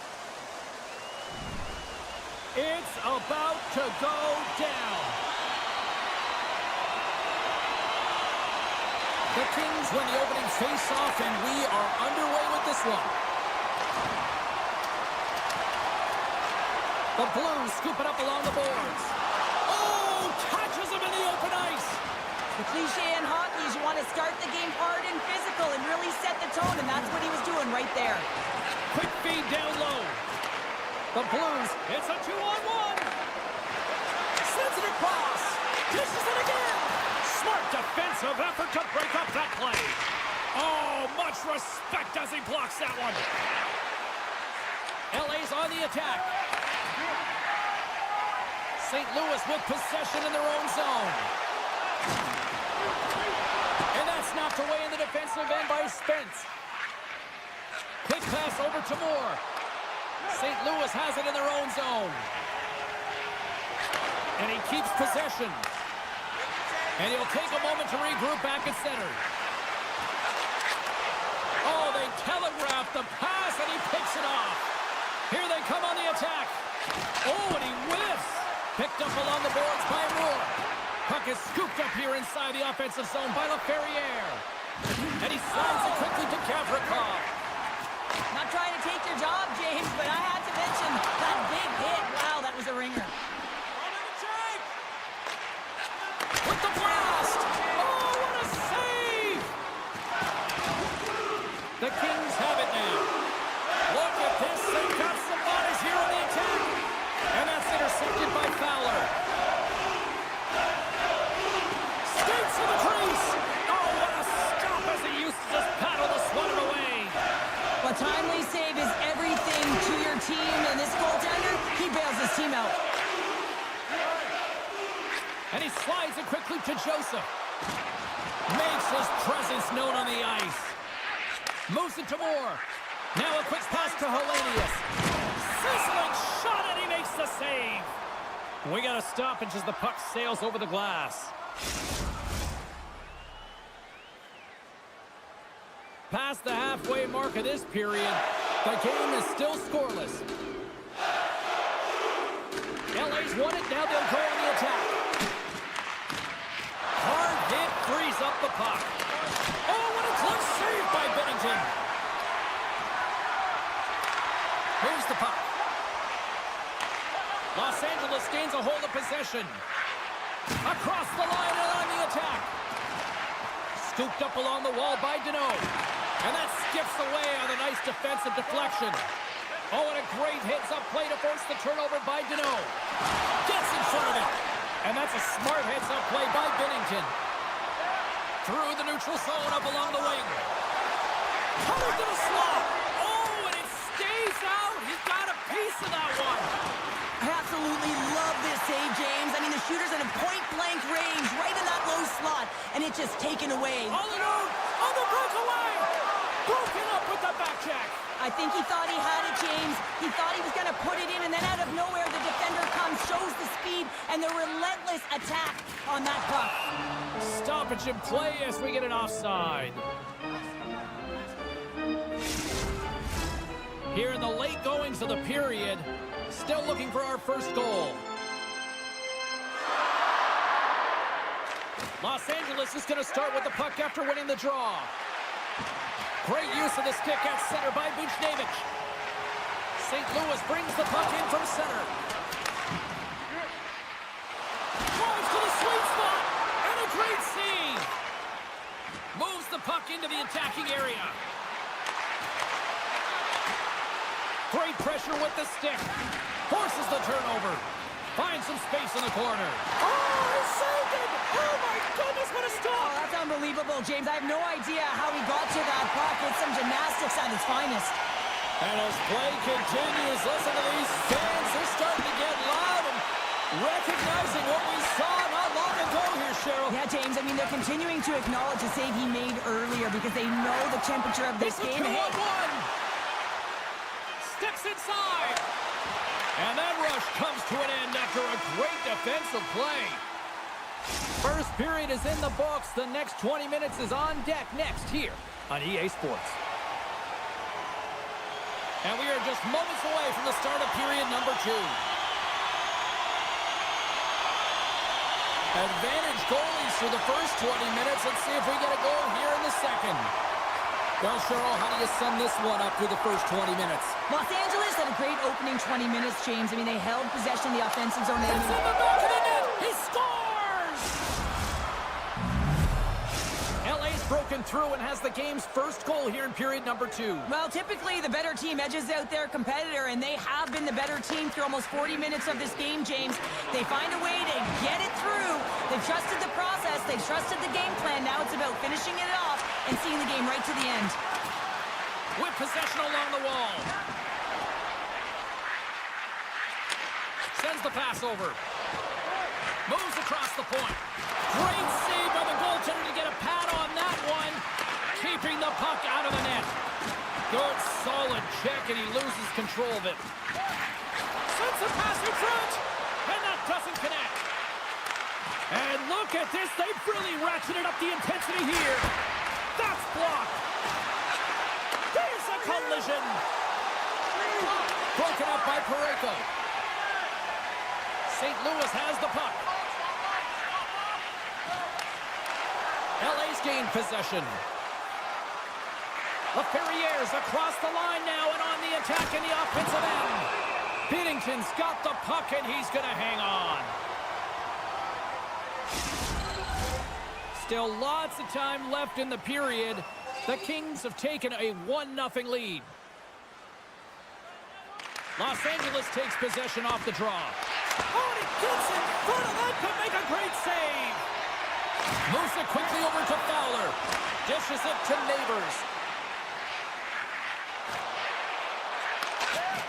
It's about to go down. The Kings win the opening face-off, and we are underway with this one. The Blues scoop it up along the boards. Oh, catches him in the open ice. The cliche in hockey is you want to start the game hard and physical and really set the tone, and that's what he was doing right there. Quick feed down low. The Blues, it's a 2-on-1. Sends it across. Dishes it again. Smart defensive effort to break up that play. Oh, much respect as he blocks that one. LA's on the attack. St. Louis with possession in their own zone. And that's knocked away in the defensive end by Spence. Quick pass over to Moore. St. Louis has it in their own zone. And he keeps possession. And he'll take a moment to regroup back at center. Oh, they telegraph the pass, and he picks it off. Here they come on the attack. Oh, and he whiffs. Picked up along the boards by Moore. Puck is scooped up here inside the offensive zone by LaFerriere. And he slides it quickly to Gavrikov. Not trying to take your job, James, but I had to mention that big hit. Wow, that was a ringer. With the blast! Oh, what a save! The Kings have it now. Look at this. They've got some bodies here on the attack. And that's intercepted by Fowler. Skates to the crease. Oh, what a stop as he used to just paddle the swatter away. A timely save is everything to your team, and this goaltender, he bails his team out. And he slides it quickly to Joseph. Makes his presence known on the ice. Moves it to Moore. Now a quick pass to Hellenius. Sizzling shot, and he makes the save. We got a stoppage as the puck sails over the glass. Past the halfway mark of this period, the game is still scoreless. LA's won it, now they'll go on the attack. Hard hit frees up the puck. Oh, what a close save by Binnington. Here's the puck. Los Angeles gains a hold of possession. Across the line and on the attack. Scooped up along the wall by Deneau. And that skips away on a nice defensive deflection. Oh, and a great heads-up play to force the turnover by Deneau. Gets in front of it. And that's a smart heads-up play by Binnington. Through the neutral zone up along the wing. Covered to the slot. Oh, and it stays out. He's got a piece of that one. I absolutely love this save, James. I mean, the shooter's in a point-blank range, right in that low slot, and it's just taken away. All alone on the breakaway. Broken up with the back check. I think he thought he had it, James. He thought he was going to put it in, and then out of nowhere, the defender comes, shows the speed, and the relentless attack on that puck. Stoppage in play as we get an offside. Here in the late goings of the period, still looking for our first goal. Los Angeles is going to start with the puck after winning the draw. Great use of the stick at center by Buchnevich. St. Louis brings the puck in from center. Drives to the sweet spot, and a great save. Moves the puck into the attacking area. Great pressure with the stick. Forces the turnover. Finds some space in the corner. Oh, he saved it! Oh, my goodness, what a stop! Oh, that's unbelievable, James. I have no idea how he got to that puck. It's some gymnastics at its finest. And as play continues, listen to these fans. They're starting to get loud and recognizing what we saw not long ago here, Cheryl. Yeah, James, I mean, they're continuing to acknowledge the save he made earlier because they know the temperature of this game. It's a 2-on-1. Sticks inside. And that rush comes to an end after a great defensive play. First period is in the books. The next 20 minutes is on deck next here on EA Sports. And we are just moments away from the start of period number 2. Advantage goalies for the first 20 minutes. Let's see if we get a goal here in the second. Well, Cheryl, how do you sum this one up through the first 20 minutes? Los Angeles had a great opening 20 minutes, James. I mean, they held possession of the offensive zone. It's in the back of the net. He scores! LA's broken through and has the game's first goal here in period number 2. Well, typically the better team edges out their competitor, and they have been the better team through almost 40 minutes of this game, James. They find a way to get it through. They've trusted the process. They've trusted the game plan. Now it's about finishing it off and seeing the game right to the end. With possession along the wall. Sends the pass over. Moves across the point. Great save by the goaltender to get a pad on that one. Keeping the puck out of the net. Good, solid check, and he loses control of it. Sends the pass in front. And that doesn't connect. And look at this. They've really ratcheted up the intensity here. That's blocked. There's a collision. Broken up by Parayko. St. Louis has the puck. LA's gained possession. LaFerriere's across the line now and on the attack in the offensive end. Binnington's got the puck and he's going to hang on. Still lots of time left in the period. The Kings have taken a 1-0 lead. Los Angeles takes possession off the draw. Oh, and he gets in front of that to make a great save. Moves it quickly over to Fowler. Dishes it to Neighbors.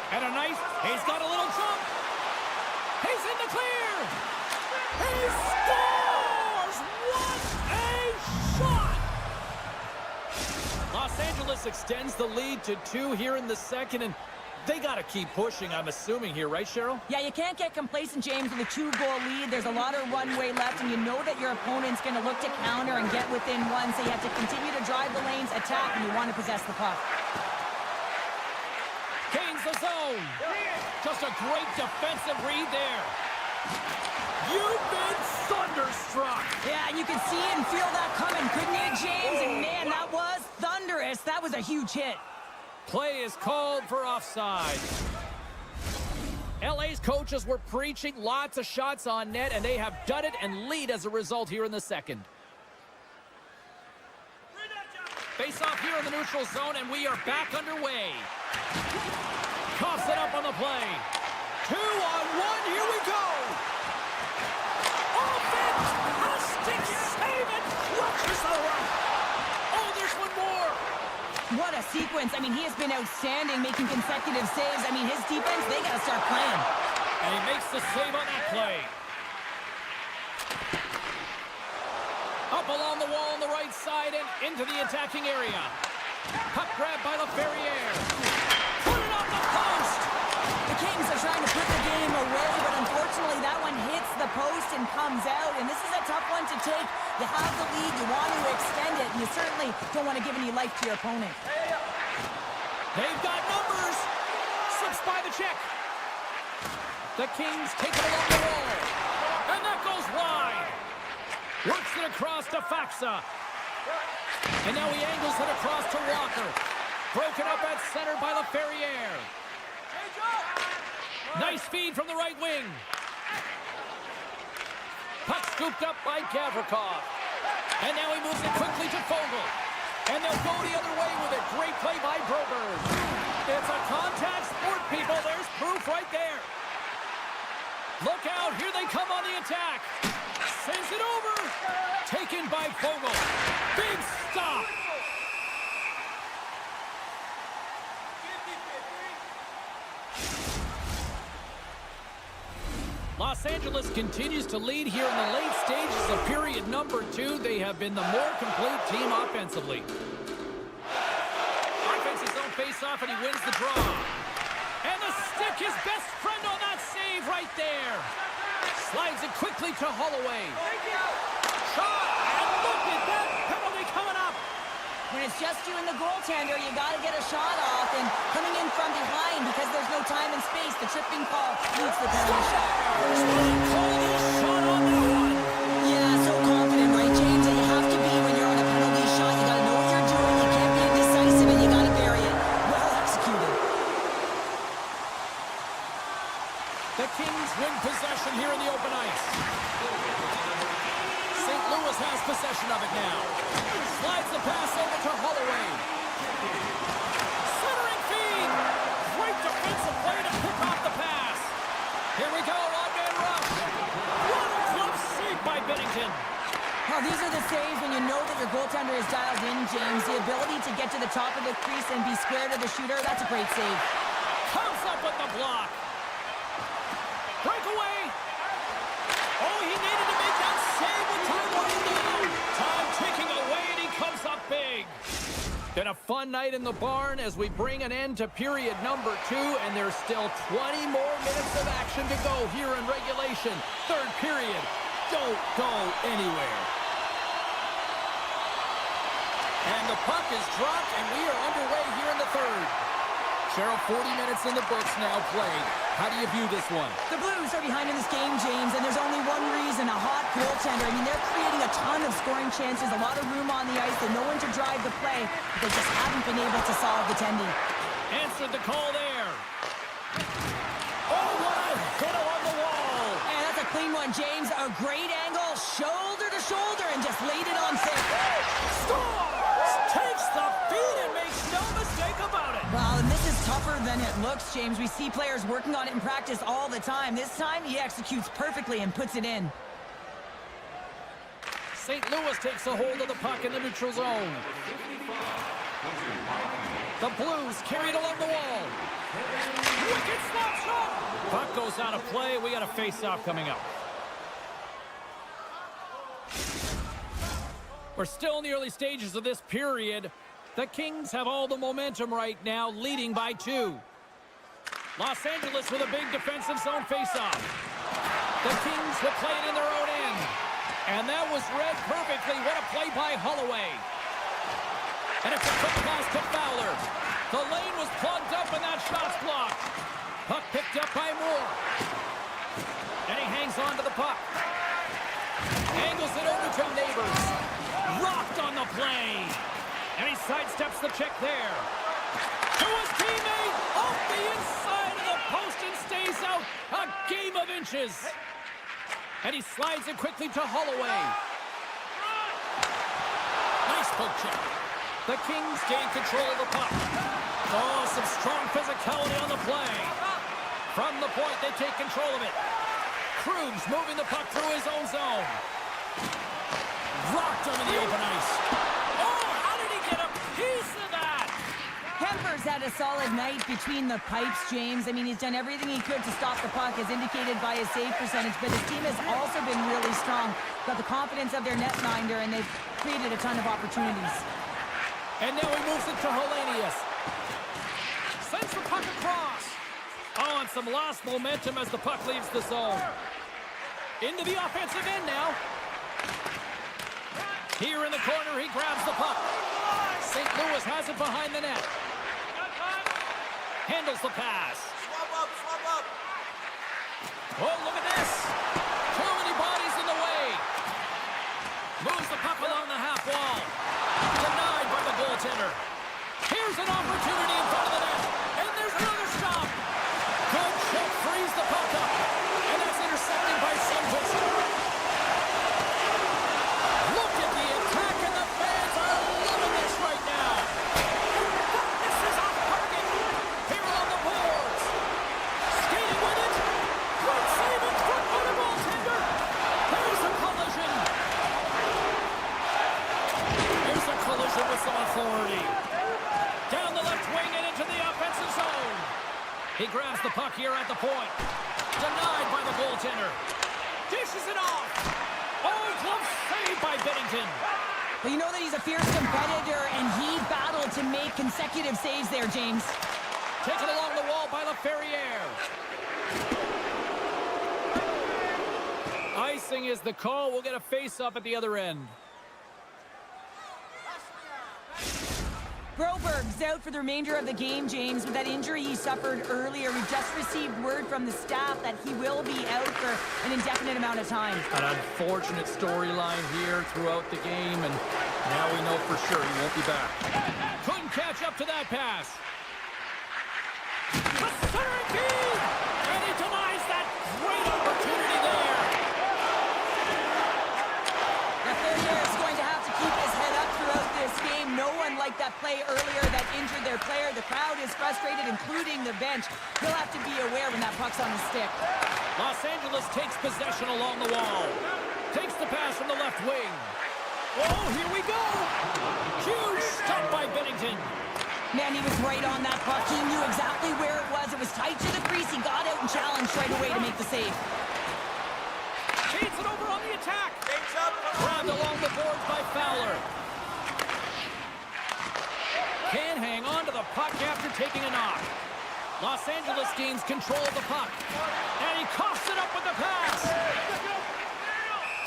And a nice, he's got a little jump. He's in the clear. He scores! What a shot! Los Angeles extends the lead to 2 here in the second, and they got to keep pushing, I'm assuming here, right, Cheryl? Yeah, you can't get complacent, James, with a 2-goal lead. There's a lot of runway left, and you know that your opponent's going to look to counter and get within one, so you have to continue to drive the lanes, attack, and you want to possess the puck. Gains the zone. Just a great defensive read there. You've been thunderstruck. Yeah, and you can see and feel that coming, couldn't you, James? And man, that was thunderous. That was a huge hit. Play is called for offside. LA's coaches were preaching lots of shots on net, and they have done it and lead as a result here in the second. Face off here in the neutral zone, and we are back underway. Coughs it up on the play. 2-on-1, here we go. Oh, fantastic save, and clutches the run. Oh, there's one more. What a sequence. I mean, he has been outstanding, making consecutive saves. I mean, his defense, they got to start playing. And he makes the save on that play. Up along the wall on the right side and into the attacking area. Puck grab by LaFerriere. Put it on the post. The Kings are trying to put the game away, but unfortunately that one hits the post and comes out. And this is a tough one to take. You have the lead, you want to extend it, and you certainly don't want to give any life to your opponent. They've got numbers. Slips by the check. The Kings take it along the wall. And that goes wide. Works it across to Faxa. And now he angles it across to Walker. Broken up at center by LaFerriere. Nice feed from the right wing. Puck scooped up by Gavrikov. And now he moves it quickly to Fogle. And they'll go the other way with it. Great play by Broberg. It's a contact sport, people. There's proof right there. Look out. Here they come on the attack. Sends it over. Taken by Fogle. Big stop. Los Angeles continues to lead here in the late stages of period number 2. They have been the more complete team offensively. Offensive zone face-off, and he wins the draw. And the stick, his best friend on that save right there. Slides it quickly to Holloway. Shot, and look at that penalty coming up. When it's just you and the goaltender, you got to get a shot off. And coming in from behind, because there's no time and space, the tripping call leads the penalty shot. Called his shot on that one. Yeah, so confident, right, James? And you have to be when you're on a penalty shot. You got to know what you're doing. You can't be indecisive, and you got to bury it. Well executed. The Kings win possession here in the open ice. St. Louis has possession of it now. Slides the pass over to Holloway. Centering feed. Great defensive play to pick off the pass. Here we go, on-man rush. What a close save by Binnington. Well, these are the saves when you know that your goaltender is dialed in, James. The ability to get to the top of the crease and be square to the shooter, that's a great save. Comes up with the block. Breakaway. Oh, he needed to make that save with time running down. Time ticking away, and he comes up big. Been a fun night in the barn as we bring an end to period number 2, and there's still 20 more minutes of action to go here in regulation. Third period. Don't go anywhere. And the puck is dropped, and we are underway here in the third. Cheryl, 40 minutes in the books now played. How do you view this one? The Blues are behind in this game, James, and there's only one reason, a hot goaltender. I mean, they're creating a ton of scoring chances, a lot of room on the ice. They know when to drive the play, but they just haven't been able to solve the tending. Answered the call there. Oh, what a hit along the wall. And that's a clean one, James. A great angle, shoulder to shoulder, and just laid it on thick. Scores! Takes the feed and makes no mistake about it. Well, and this is tougher than it looks, James. We see players working on it in practice all the time. This time, he executes perfectly and puts it in. St. Louis takes a hold of the puck in the neutral zone. The Blues carry it along the wall. Wicked slap shot. Puck goes out of play. We got a face-off coming up. We're still in the early stages of this period. The Kings have all the momentum right now, leading by 2. Los Angeles with a big defensive zone face-off. The Kings will play it in their own end. And that was read perfectly. What a play by Holloway. And it's a quick pass to Fowler. The lane was plugged up and that shot's blocked. Puck picked up by Moore. And he hangs on to the puck. Angles it over to Neighbors. Rocked on the play. And he sidesteps the check there. To his teammate. Off the inside of the post and stays out. A game of inches. And he slides it quickly to Holloway. Nice poke check. The Kings gain control of the puck. Oh, some strong physicality on the play. From the point, they take control of it. Krug's moving the puck through his own zone. Rocked him in the open ice. Oh, how did he get a piece of that? Kemper's had a solid night between the pipes, James. I mean, he's done everything he could to stop the puck, as indicated by his save percentage, but his team has also been really strong. Got the confidence of their netminder, and they've created a ton of opportunities. And now he moves it to Hellenius. Sends the puck across. Oh, and some lost momentum as the puck leaves the zone. Into the offensive end now. Here in the corner, he grabs the puck. St. Louis has it behind the net. Handles the pass. Swap up. Oh, look at this. Too many bodies in the way. Moves the puck along the half wall. Denied by the goaltender. Here's an opportunity in front of the net. And there's another stop. Good check, frees the puck up. And that's intercepted by Sundqvist. Look at the attack, and the fans are loving this right now. This is off target. Here on the boards. Skating with it. Good save in front by the goaltender. There's a collision. There's a collision with some authority. Down the left wing and into the offensive zone. He grabs the puck here at the point. Denied by the goaltender. Dishes it off. Oh, glove saved by Binnington. Well, you know that he's a fierce competitor, and he battled to make consecutive saves there, James. Taken along the wall by LaFerriere. Icing is the call. We'll get a face-up at the other end. Broberg's out for the remainder of the game, James, with that injury he suffered earlier. We've just received word from the staff that he will be out for an indefinite amount of time. An unfortunate storyline here throughout the game, and now we know for sure he won't be back. Couldn't catch up to that pass. The centering feed! And he denies that great opportunity there. The Thunder is going to have to keep his head up throughout this game. No one liked that play earlier that injured their player. The crowd is frustrated, including the bench. He'll have to be aware when that puck's on the stick. Los Angeles takes possession along the wall. Takes the pass from the left wing. Oh, here we go! Huge stop by Bennington. Man, he was right on that puck. He knew exactly where it was. It was tight to the crease. He got out and challenged right away to make the save. Feeds it over on the attack. Grabbed along the boards by Fowler. Can't hang on to the puck after taking a knock. Los Angeles gains control of the puck. And he coughs it up with the pass.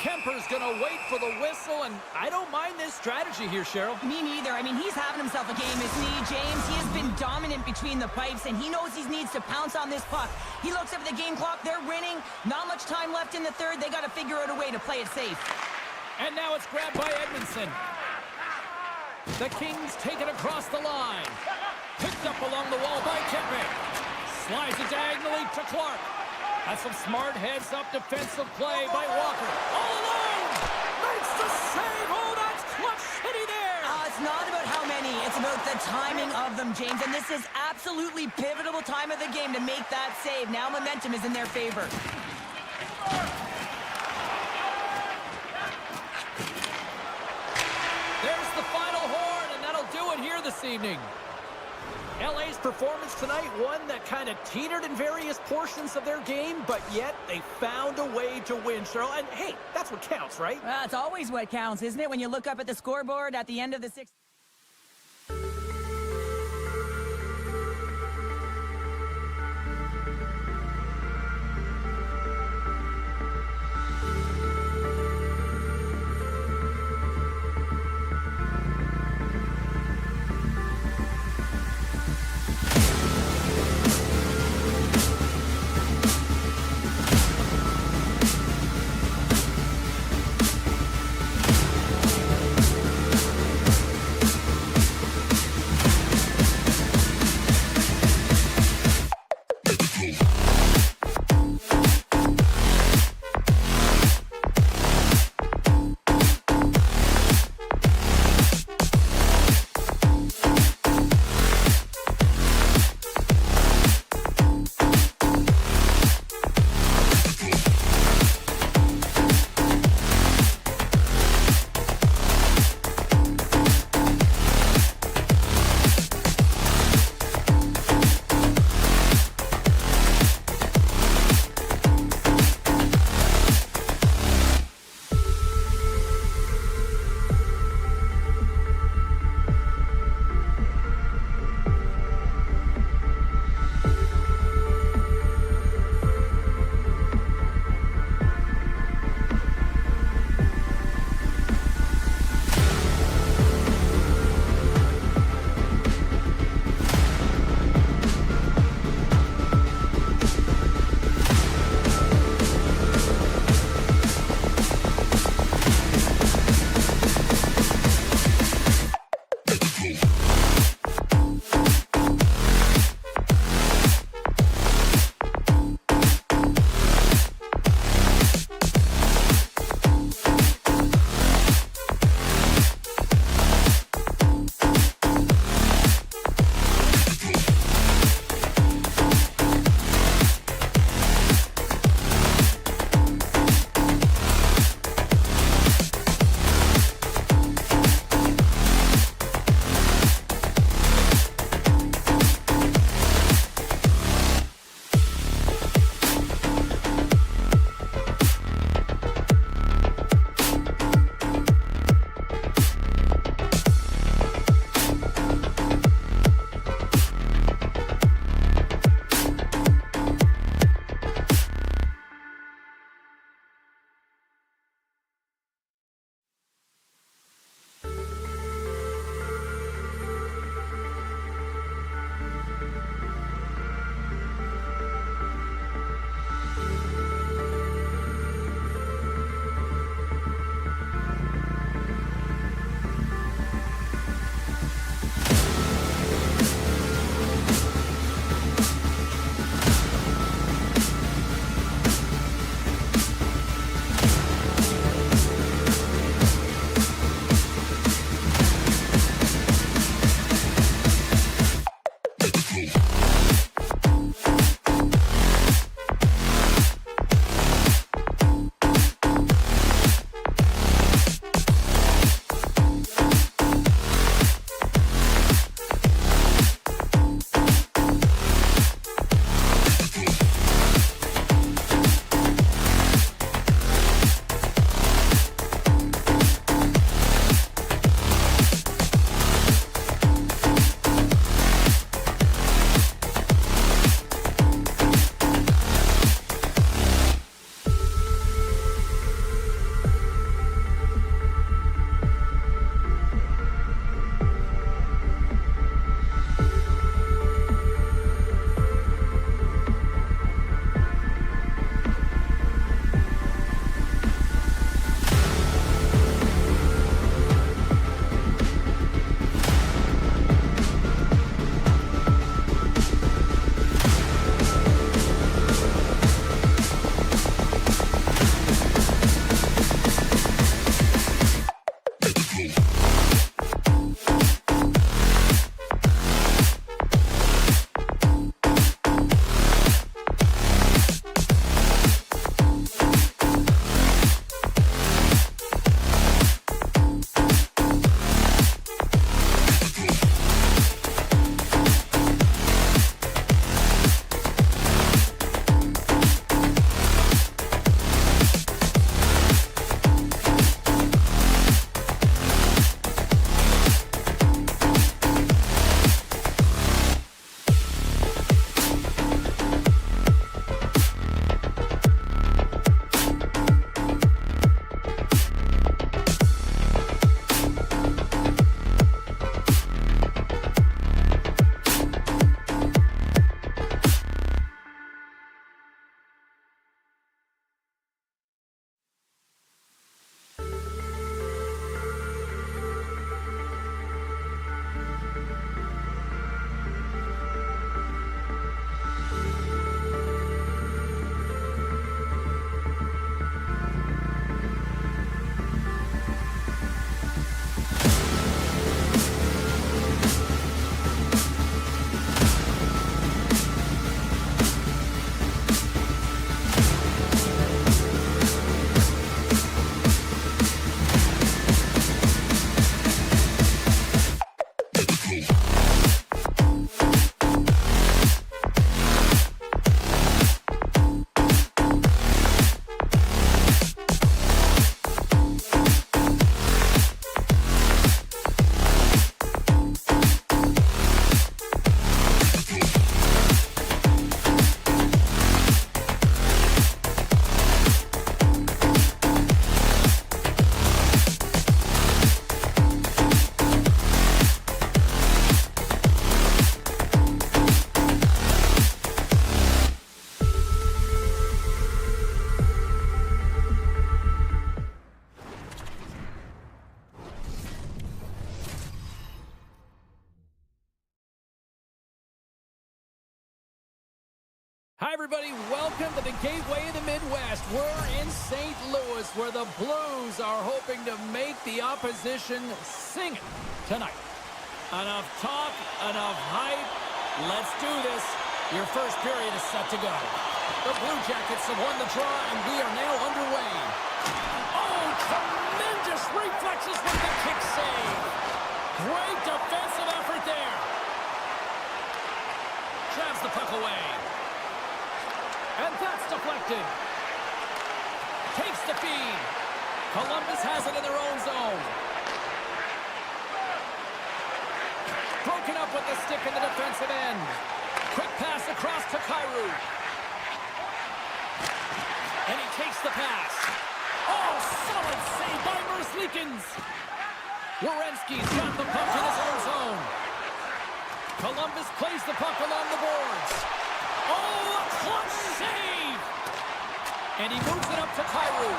Kemper's going to wait for the whistle, and I don't mind this strategy here, Cheryl. Me neither. I mean, he's having himself a game, isn't he, James? He has been dominant between the pipes, and he knows he needs to pounce on this puck. He looks up at the game clock. They're winning. Not much time left in the third. They got to figure out a way to play it safe. And now it's grabbed by Edmondson. The Kings take it across the line. Picked up along the wall by Kemper. Slides it diagonally to Clark. That's some smart heads-up defensive play by Walker. All alone! Makes the save! Oh, that's clutch city there! It's not about how many. It's about the timing of them, James. And this is absolutely pivotal time of the game to make that save. Now momentum is in their favor. There's the final horn, and that'll do it here this evening. LA's performance tonight, one that kind of teetered in various portions of their game, but yet they found a way to win, Cheryl. And hey, that's what counts, right? It's always what counts, isn't it? When you look up at the scoreboard at the end of the sixth. Hi, everybody. Welcome to the Gateway of the Midwest. We're in St. Louis, where the Blues are hoping to make the opposition sing it tonight. Enough talk, enough hype. Let's do this. Your first period is set to go. The Blue Jackets have won the draw, and we are now underway. Oh, tremendous reflexes with the kick save. Great defensive effort there. Grabs the puck away. And that's deflected. Takes the feed. Columbus has it in their own zone. Broken up with the stick in the defensive end. Quick pass across to Kyrou. And he takes the pass. Oh, solid save by Merzlikins. Werenski's got the puck in his own zone. Columbus plays the puck along the boards. Oh, a clutch save! And he moves it up to Kyrou.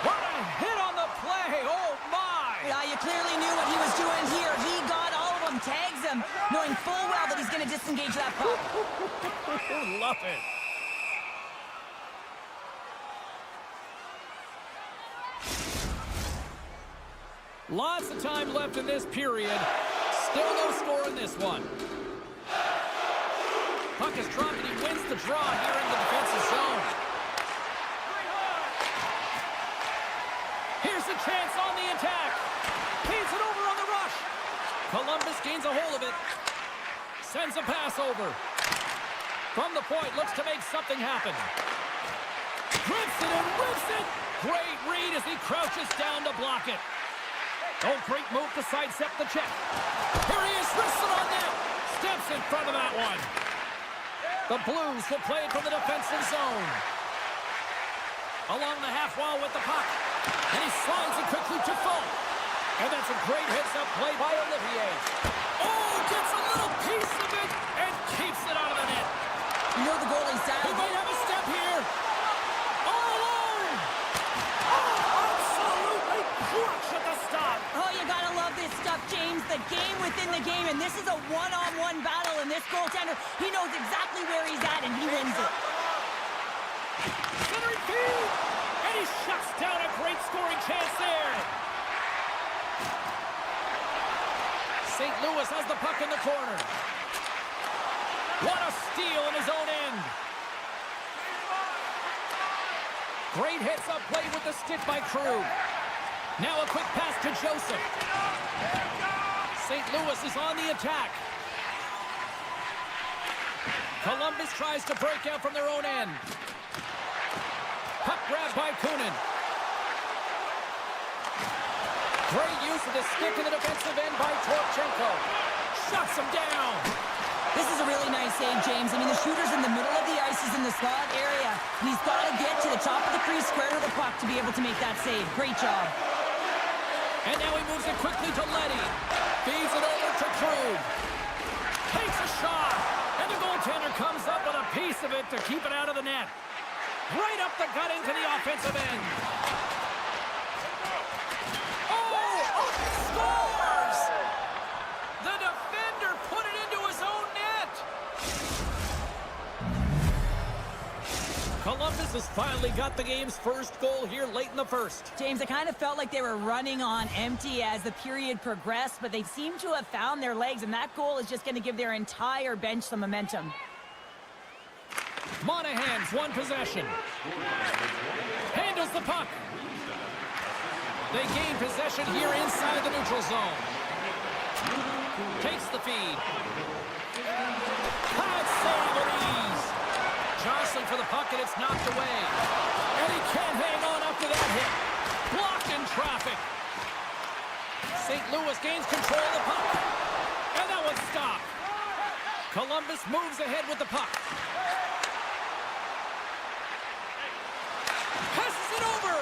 What a hit on the play! Oh, my! Yeah, you clearly knew what he was doing here. He got all of them, tags them, knowing full well that he's going to disengage that puck. Love it. Lots of time left in this period. Still no score in this one. puck is dropped, and he wins the draw here in the defensive zone. Here's a chance on the attack. Feeds it over on the rush. Columbus gains a hold of it. Sends a pass over. From the point, looks to make something happen. Grips it and whips it. Great read as he crouches down to block it. Oh, great move to sidestep the check. Here he is, wrestling on net. Steps in front of that one. The Blues will play it from the defensive zone. Along the half wall with the puck. And he slides it quickly to Falk. And that's a great heads-up play by Olivier. Oh, gets a little piece of it and keeps it out of the net. You know the goalie's down. He might have a step here. All alone. Oh, absolutely crushed at the stop. Oh, you gotta love this stuff, James. The game within the game, and this is a one-on-one battle, and this goaltender, he knows exactly where he's at, and he wins it. Centering feed. And he shuts down a great scoring chance there. St. Louis has the puck in the corner. What a steal in his own end. Great hits-up play with the stick by Krug. Now a quick pass to Joseph. St. Louis is on the attack. Columbus tries to break out from their own end. Puck grab by Kunin. Great use of the stick in the defensive end by Torchenko. Shuts him down. This is a really nice save, James. I mean, the shooter's in the middle of the ice. He's in the slot area. And he's got to get to the top of the crease, square to the puck to be able to make that save. Great job. And now he moves it quickly to Leddy. Feeds it over to Krug. Takes a shot. And the goaltender comes up with a piece of it to keep it out of the net. Right up the gut into the offensive end. Oh, scores! The defender put it into his own net. Columbus has finally got the game's first goal here late in the first. James, I kind of felt like they were running on empty as the period progressed, but they seem to have found their legs, and that goal is just going to give their entire bench some momentum. Monahan's one possession. Handles the puck. They gain possession here inside the neutral zone. Takes the feed. Hot save with ease. Jostling for the puck, and it's knocked away. And he can't hang on after that hit. Blocked in traffic. St. Louis gains control of the puck. And that one's stopped. Columbus moves ahead with the puck. Passes it over.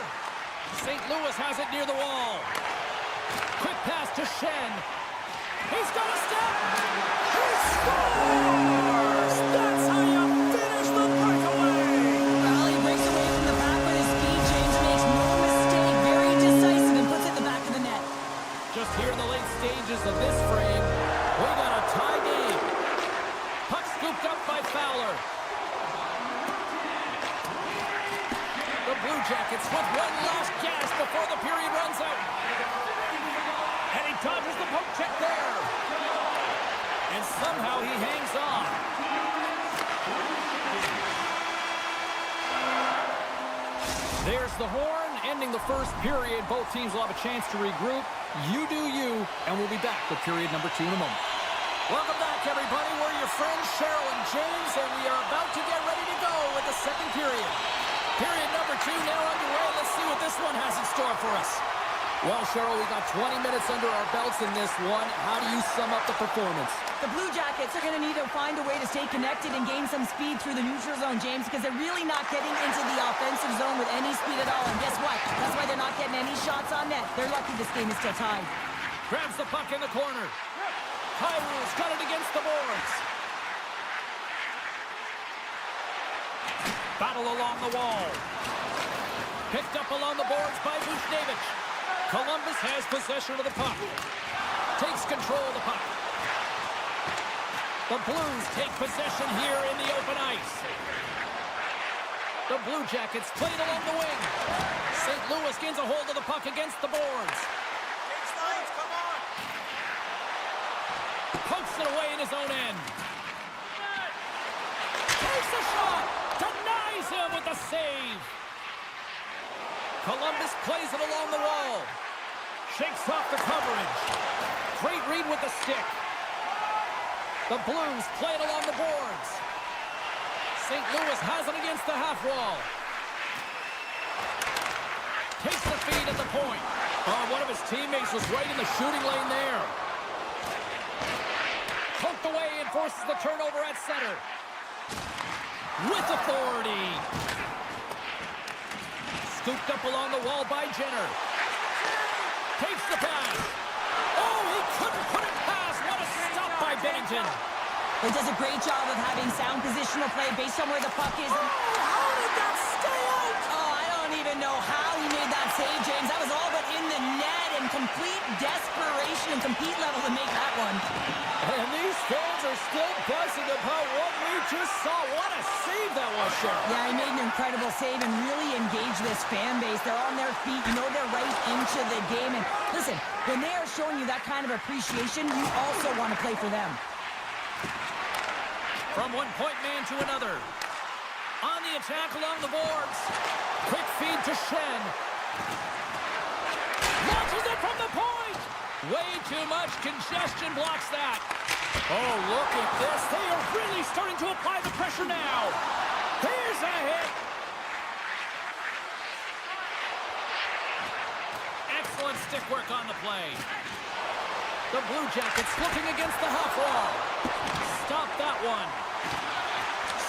St. Louis has it near the wall. Quick pass to Shen. He's got a step. He scores! That's how you finish the breakaway. Well, he breaks away from the back with his speed, James, makes no mistake, very decisive, and puts it in the back of the net. Just here in the late stages of this frame, we got a tie game. Puck scooped up by Fowler. The Blue Jackets with one last gas before the period runs out. And he dodges the poke check there. And somehow he hangs on. There's the horn, ending the first period. Both teams will have a chance to regroup. You do you, and we'll be back with period number 2 in a moment. Welcome back, everybody. We're your friends, Cheryl and James, and we are about to get ready to go with the second period. Period number 2 now underway. Let's see what this one has in store for us. Well, Cheryl, we got 20 minutes under our belts in this one. How do you sum up the performance? The Blue Jackets are going to need to find a way to stay connected and gain some speed through the neutral zone, James, because they're really not getting into the offensive zone with any speed at all. And guess what? That's why they're not getting any shots on net. They're lucky this game is still tied. Grabs the puck in the corner. Kyrie's got it against the boards. Battle along the wall. Picked up along the boards by Buchnevich. Columbus has possession of the puck. Takes control of the puck. The Blues take possession here in the open ice. The Blue Jackets played along the wing. St. Louis gains a hold of the puck against the boards. Pokes it away in his own end. with the save. Columbus plays it along the wall. Shakes off the coverage. Great read with the stick. The Blues play it along the boards. St. Louis has it against the half wall. Takes the feed at the point. Oh, one of his teammates was right in the shooting lane there. Poked away and forces the turnover at center. With authority. Scooped up along the wall by Jenner. Takes the pass. Oh, he couldn't put it past. What a stop by Bennington. He does a great job of having sound positional play based on where the puck is. Oh, how did that stay out? Oh, I don't even know how he made that save, James. That was all but in the net and complete desperation and compete level to make that one. And these fans are still buzzing about what we just saw. What a save that was, Cheryl. Yeah, he made an incredible save and really engaged this fan base. They're on their feet. You know they're right into the game. And listen, when they are showing you that kind of appreciation, you also want to play for them. From one point man to another. On the attack along the boards. Quick feed to Shen. Launches it from the point. Way too much congestion blocks that. Oh, look at this. They are really starting to apply the pressure now. Here's a hit. Excellent stick work on the play. The Blue Jackets looking against the half wall. Stop that one.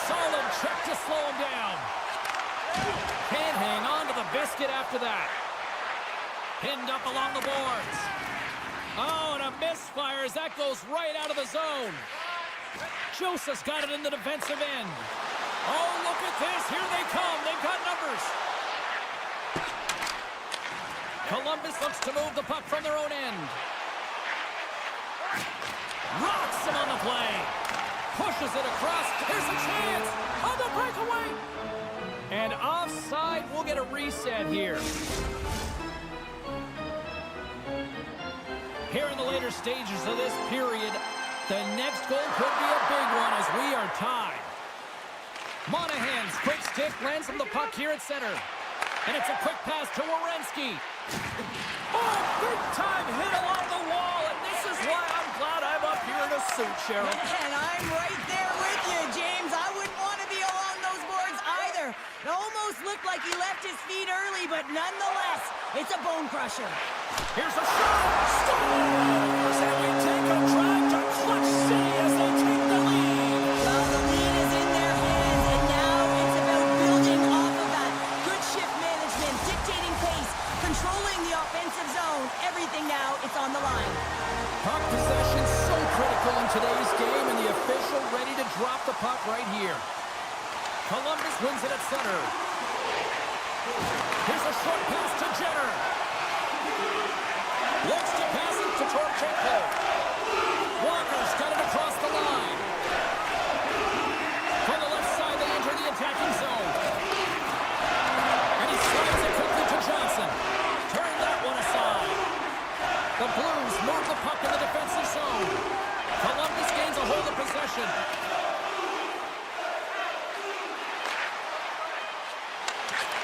Solid check to slow him down. Can't hang on to the biscuit after that. Pinned up along the boards. Oh, and a misfire as that goes right out of the zone. Joseph's got it in the defensive end. Oh, look at this. Here they come. They've got numbers. Columbus looks to move the puck from their own end. Rocks him on the play. Pushes it across. Here's a chance on the breakaway. And offside. We'll get a reset here. Here in the later stages of this period, the next goal could be a big one as we are tied. Monahan's quick stick lands from the puck here at center. And it's a quick pass to Werenski. Oh, big time hit along the wall. And this is why I'm glad I'm up here in a suit, Cheryl. And I'm right there with you, James. I wouldn't want to be along those boards either. It almost looked like he left his feet early, but nonetheless, it's a bone crusher. Here's a shot. Scores! And we take a drive to Clutch City as they take the lead. Well, the lead is in their hands, and now it's about building off of that. Good shift management, dictating pace, controlling the offensive zone. Everything now, it's on the line. Puck possession so critical in today's game, and the official ready to drop the puck right here. Columbus wins it at center. Here's a short pass to Jenner. Looks to pass it to Torchenko. Walker's got it across the line. From the left side, they enter the attacking zone. And he slides it quickly to Johnson. Turn that one aside. The Blues move the puck in the defensive zone. Columbus gains a hold of possession.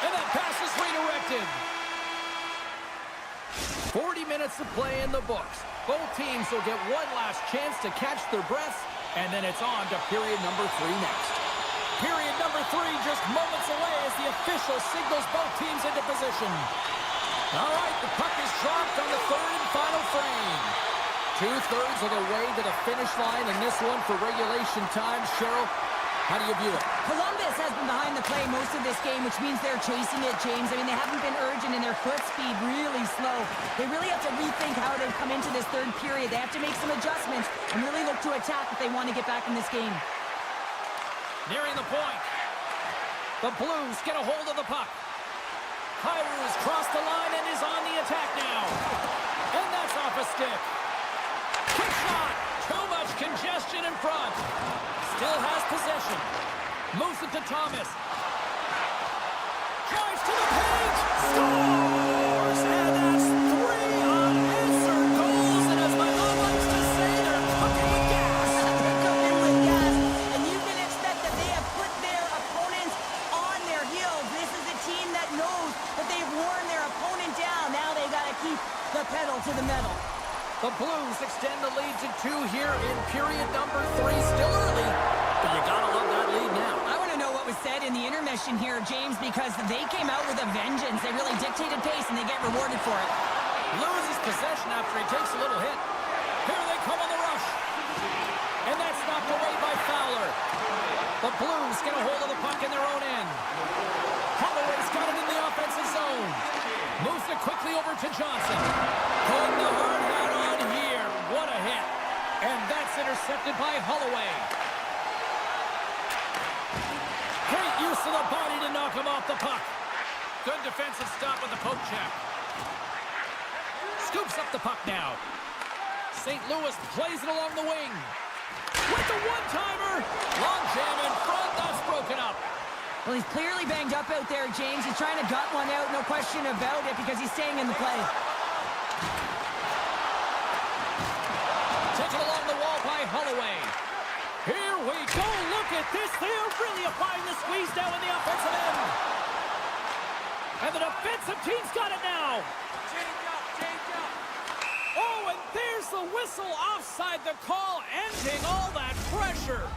And that pass is redirected. 40 minutes of play in the books. Both teams will get one last chance to catch their breaths, and then it's on to period number 3 next. Period number 3 just moments away as the official signals both teams into position. All right, the puck is dropped on the third and final frame. 2/3 of the way to the finish line in this one for regulation time. Cheryl, how do you view it? Columbus has been behind the play most of this game, which means they're chasing it, James. I mean, they haven't been urgent and their foot speed really slow. They really have to rethink how they've come into this third period. They have to make some adjustments and really look to attack if they want to get back in this game. Nearing the point. The Blues get a hold of the puck. Kyrie's crossed the line and is on the attack now. And that's off a stick. Quick shot. Too much congestion in front. Still has possession. Moves it to Thomas. Drives to the page. Scores! And that's 3 unanswered goals. And as my mom likes to say, they're cooking with gas. They're cooking with gas. And you can expect that they have put their opponents on their heels. possession here, James, because they came out with a vengeance. They really dictated pace, and they get rewarded for it. Loses possession after he takes a little hit. Here they come on the rush. And that's knocked away by Fowler. The Blues get a hold of the puck in their own end. Holloway's got it in the offensive zone. Moves it quickly over to Johnson. Putting the hard hat on here. What a hit. And that's intercepted by Holloway. Great use of the body to knock him off the puck. Good defensive stop with the poke check. Scoops up the puck now. St. Louis plays it along the wing. With the one-timer. Long jam in front. That's broken up. Well, he's clearly banged up out there, James. He's trying to gut one out, no question about it, because he's staying in the play. Taken along the wall by Holloway. Here we go. Look at this. They're really applying the squeeze down in the offensive end. And the defensive team's got it now. Change up. Oh, and there's the whistle offside the call, ending all that pressure.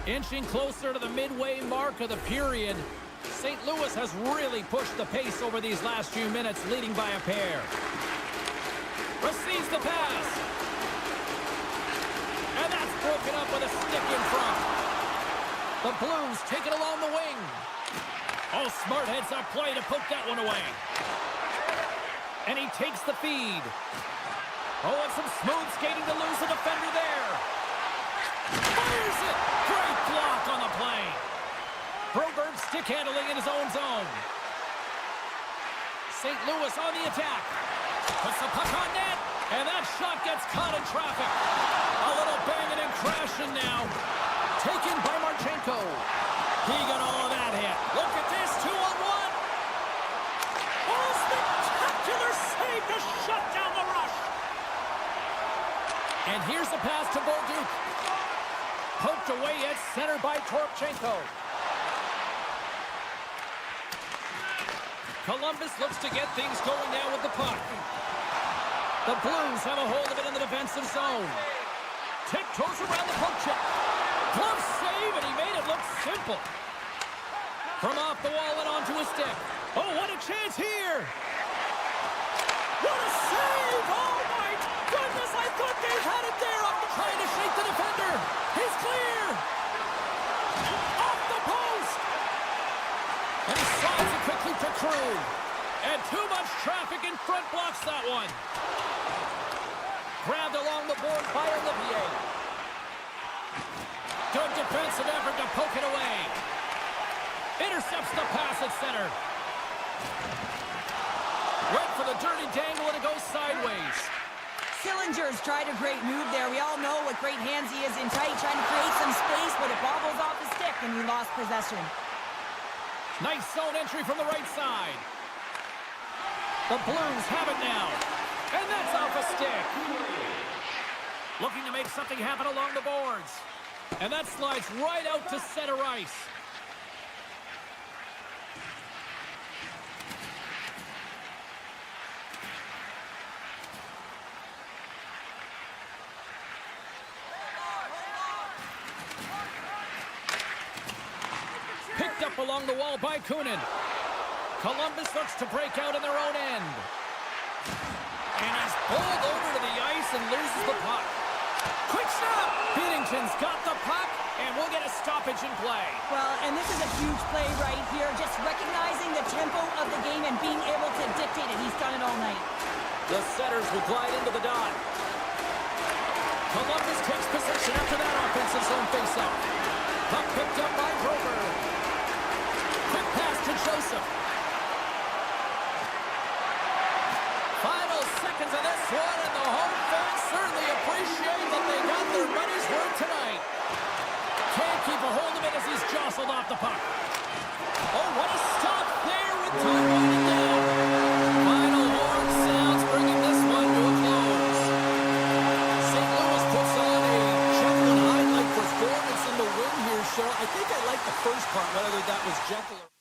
Inching closer to the midway mark of the period, St. Louis has really pushed the pace over these last few minutes, leading by a pair. Receives the pass. And that's broken up with a stick in front. The Blues take it along the wing. Oh, smart heads-up play to poke that one away. And he takes the feed. Oh, and some smooth skating to lose the defender there. Fires it! Great block on the play. Broberg stick handling in his own zone. St. Louis on the attack. Puts the puck on net. And that shot gets caught in traffic. A little banging and crashing now. Taken by Marchenko. He got all of that hit. Look at this, 2-on-1. Oh, spectacular save to shut down the rush. And here's the pass to Bolduc. Poked away at center by Torchenko. Columbus looks to get things going now with the puck. The Blues have a hold of it in the defensive zone. Tiptoes around the poke check. Glove save, and he made it look simple. From off the wall and onto his stick. Oh, what a chance here. What a save! Oh, my goodness, I thought they had it there. I'm trying to shake the defender. He's clear. Off the post. And he slides it quickly to Crew. And too much traffic in front blocks that one. Grabbed along the board by Olivier. Good defensive effort to poke it away. Intercepts the pass at center. Went for the dirty dangle and it goes sideways. Sillinger's tried a great move there. We all know what great hands he is in tight, trying to create some space, but it bobbles off the stick and he lost possession. Nice zone entry from the right side. The Blues have it now. And that's off a stick. Looking to make something happen along the boards. And that slides right out to center ice. Picked up along the wall by Kunin. Columbus looks to break out in their own end. And he's pulled over to the ice and loses the puck. Quick snap! Binnington's got the puck, and we'll get a stoppage in play. Well, and this is a huge play right here. Just recognizing the tempo of the game and being able to dictate it. He's done it all night. The setters will glide into the dot. Columbus takes possession after that offensive zone face-up. Puck picked up by Broberg. Quick pass to Joseph. Final seconds of this one, and the home fans certainly appreciate that they got their money's worth tonight. Can't keep a hold of it as he's jostled off the puck. Oh, what a stop there with time winding down. Final horn sounds, bringing this one to a close. St. Louis puts on a Jekyll and Hyde-like performance in the win here, Cheryl. I think I like the first part, whether that was Jekyll or...